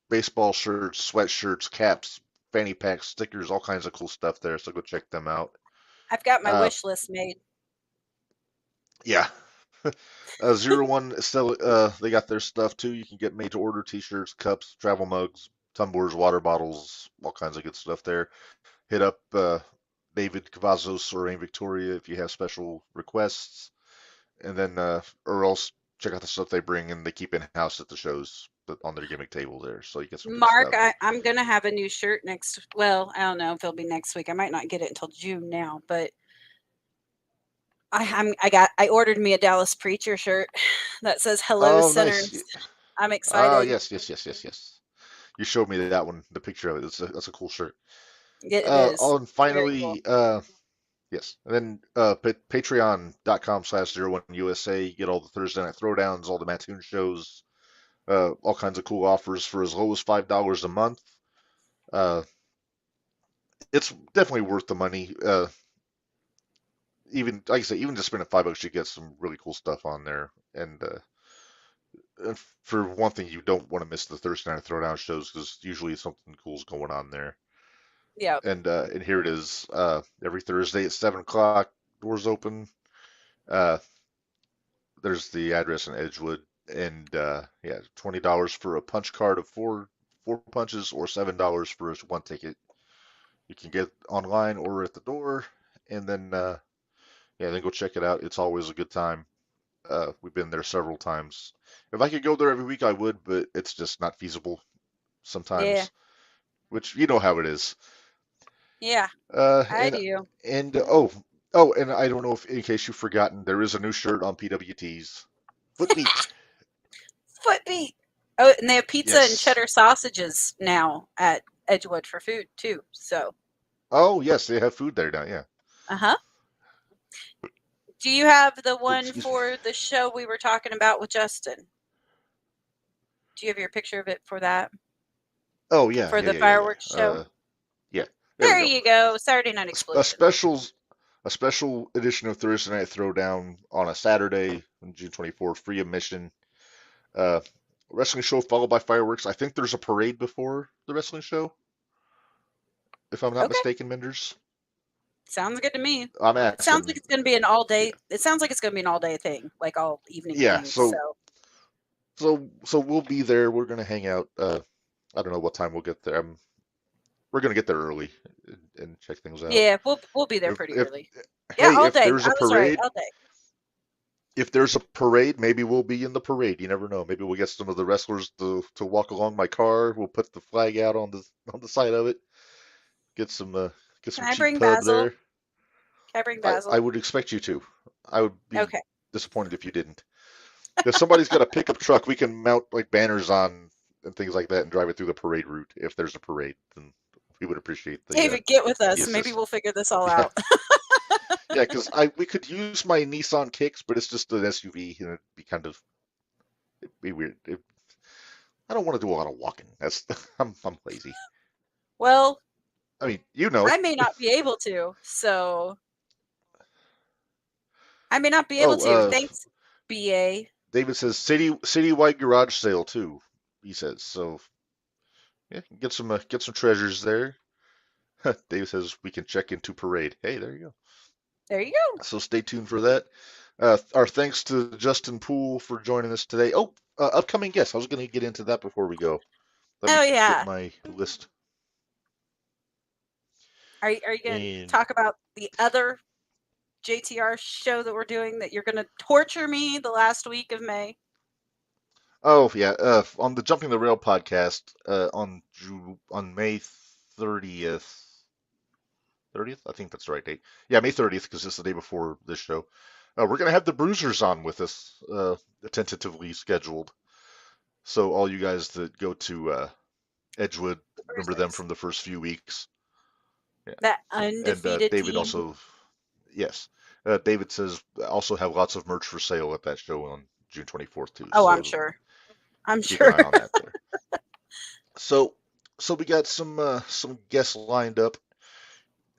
baseball shirts, sweatshirts, caps, fanny packs, stickers, all kinds of cool stuff there. So go check them out. I've got my wish list made. Yeah. 01 still they got their stuff too. You can get made to order t-shirts, cups, travel mugs, tumblers, water bottles, all kinds of good stuff there. Hit up David Cavazos or Aunt Victoria if you have special requests. And then or else check out the stuff they bring and they keep in house at the shows on their gimmick table there. So you get some Mark, good stuff. I'm gonna have a new shirt next. Well, I don't know if it'll be next week. I might not get it until June now, but I ordered me a Dallas Preacher shirt that says "Hello, Sinners." Nice. I'm excited. Yes. You showed me that one, the picture of it. That's a cool shirt. It is. Oh, and finally, cool. yes. And then patreon.com/01USA. You get all the Thursday Night Throwdowns, all the Mattoon shows, all kinds of cool offers for as low as $5 a month. It's definitely worth the money. Even like I say, even just spending $5, you get some really cool stuff on there. And for one thing, you don't want to miss the Thursday Night Throwdown shows because usually something cool's going on there. Yeah. And here it is. Every Thursday at 7 o'clock, doors open. There's the address in Edgewood, and $20 for a punch card of four punches, or $7 for one ticket. You can get online or at the door, and then then go check it out. It's always a good time. We've been there several times. If I could go there every week, I would, but it's just not feasible sometimes. Yeah. Which you know how it is. Yeah, I do. And and I don't know if, in case you've forgotten, there is a new shirt on PWTs. Foot meat. Foot meat. Oh, and they have pizza Yes. and cheddar sausages now at Edgewood for food too. So. Oh yes, they have food there now. Yeah. Uh-huh. Do you have the one excuse me. for the show we were talking about with Justin? Do you have your picture of it for that? Oh yeah. For the fireworks show? Yeah. There you go. Saturday Night A Explosion. special edition of Thursday Night Throwdown on a Saturday on June 24th, free admission. Wrestling show followed by fireworks. I think there's a parade before the wrestling show, if I'm not mistaken, Minderz. Sounds good to me. I'm asking. It sounds like it's going to be an all day. It sounds like it's going to be an all day thing, like all evening. Yeah. Thing, so we'll be there. We're gonna hang out. I don't know what time we'll get there. We're gonna get there early and check things out. Yeah, we'll be there pretty early. Hey, all if day. there's a parade, all day. If there's a parade, maybe we'll be in the parade. You never know. Maybe we'll get some of the wrestlers to walk along my car. We'll put the flag out on the side of it. Get some Get some Can I cheap bring pub Basil? there. Can I bring I Basil? would expect you to. I would be Okay. disappointed if you didn't. If somebody's got a pickup truck, we can mount like banners on and things like that and drive it through the parade route. If there's a parade, then we would appreciate David, get with the us. Maybe assist. we'll figure this all Yeah, out. yeah, because we could use my Nissan Kicks, but it's just an SUV, and it'd be weird. I don't want to do a lot of walking. I'm lazy. Well, I mean, you know. I may not be able to, so I may not be able Oh, to. Thanks, BA. David says citywide garage sale too. He says so. Yeah, get some treasures there. David says we can check into parade. Hey, there you go. There you go. So stay tuned for that. Our thanks to Justin Poole for joining us today. Oh, upcoming guests. I was going to get into that before we go. Let Oh me yeah. get my list. Are you going to talk about the other JTR show that we're doing that you're going to torture me the last week of May? Oh yeah, on the Jumping the Rail podcast on May 30th. 30th? I think that's the right date. Yeah, May 30th, because it's the day before this show. We're going to have the Bruisers on with us, tentatively scheduled. So all you guys that go to Edgewood, remember them from the first few weeks. Yeah. That undefeated and David team. also, yes. David says also have lots of merch for sale at that show on June 24th too. Oh, so I'm sure. Keep an eye on that there. So we got some guests lined up,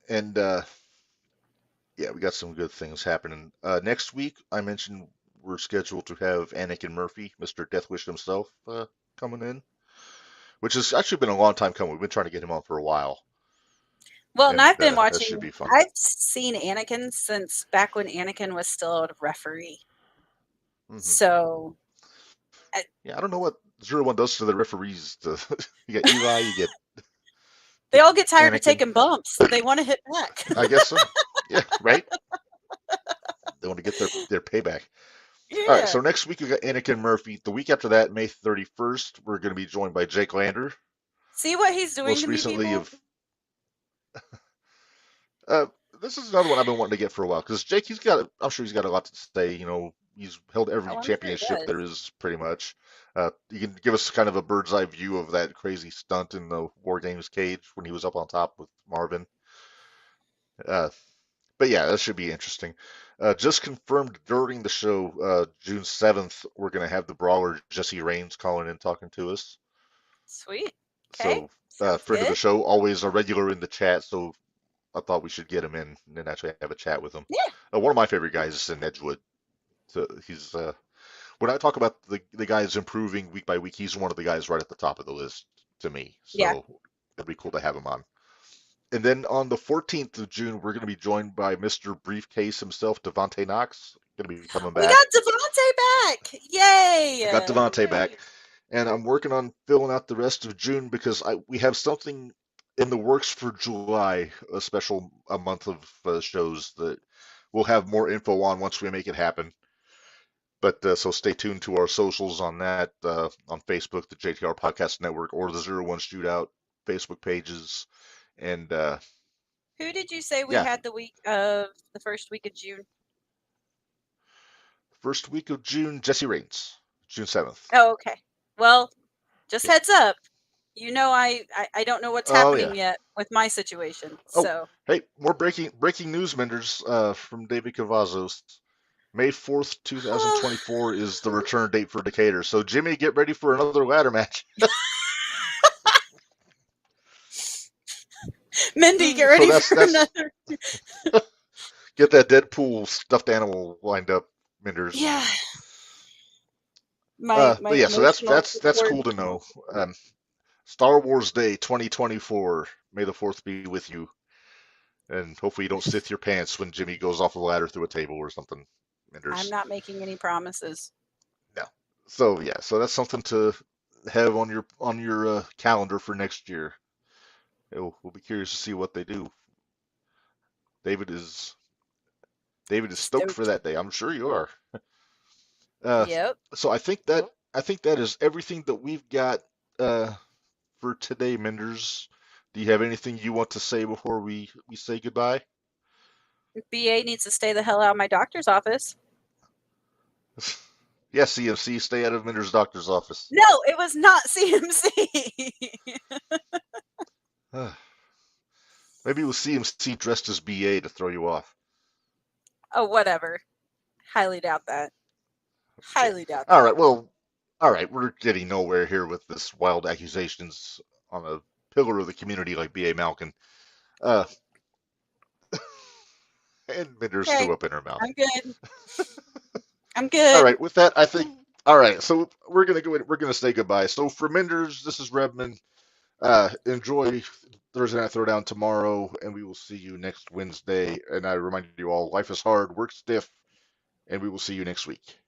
and yeah, we got some good things happening. Next week, I mentioned we're scheduled to have Anakin Murphy, Mr. Deathwish himself, coming in, which has actually been a long time coming. We've been trying to get him on for a while. Well, and I've been That watching. should be fun. I've seen Anakin since back when Anakin was still a referee. Mm-hmm. So. Yeah, I don't know what 01 does to the referees. You get Eli, you get. They all get tired Anakin. of taking bumps. They want to hit back. I guess so. Yeah, right? They want to get their payback. Yeah. All right, so next week we got Anakin Murphy. The week after that, May 31st, we're going to be joined by Jake Lander. See what he's doing Most to me, recently people? This is another one I've been wanting to get for a while, because Jake, I'm sure he's got a lot to say. You know, he's held every championship there is, pretty much. You can give us kind of a bird's eye view of that crazy stunt in the War Games cage when he was up on top with Marvin. But yeah, that should be interesting. Just confirmed during the show, June 7th, we're going to have the brawler Jesse Raines calling in talking to us. Sweet. Okay. So, friend of the show, always a regular in the chat, so I thought we should get him in and actually have a chat with him. Yeah. One of my favorite guys is in Edgewood. So he's when I talk about the guys improving week by week, he's one of the guys right at the top of the list to me. So it'd be cool to have him on. And then on the 14th of June, we're going to be joined by Mr. Briefcase himself, Devontae Knox. Going to be coming back. We got Devontae back! Yay! Got Devontae back. And I'm working on filling out the rest of June because we have something in the works for July, a month of shows that we'll have more info on once we make it happen. But so stay tuned to our socials on that, on Facebook, the JTR Podcast Network, or the 01 Shootout Facebook pages. And who did you say we had the first week of June? First week of June, Jesse Raines, June 7th. Oh, okay. Well, just heads up. You know, I don't know what's happening yet with my situation. So hey, more breaking news, Minderz, from David Cavazos. May 4th, 2024 is the return date for Decatur. So Jimmy, get ready for another ladder match. Mindy, get ready for another. Get that Deadpool stuffed animal lined up, Minderz. Yeah. But yeah, so that's cool to know. Star Wars Day 2024. May the 4th be with you. And hopefully you don't sith your pants when Jimmy goes off a ladder through a table or something, Minderz. I'm not making any promises. No. So yeah, so that's something to have on your calendar for next year. We'll be curious to see what they do. David is stoked for that day. I'm sure you are. Yep. So I think that is everything that we've got for today, Minderz. Do you have anything you want to say before we say goodbye? BA needs to stay the hell out of my doctor's office. Yes, CMC, stay out of Minder's doctor's office. No, it was not CMC. Maybe it was CMC dressed as BA to throw you off. Oh, whatever. Highly doubt that. Highly doubt that. All right, well, all right, we're getting nowhere here with this wild accusations on a pillar of the community like B.A. Malkin. And Minderz Okay, threw up in her mouth. I'm good. I'm good. All right, with that, I think. All right, so we're gonna go. We're gonna say goodbye. So for Minderz, this is Redman. Enjoy Thursday Night Throwdown tomorrow, and we will see you next Wednesday. And I remind you all, life is hard, work stiff, and we will see you next week.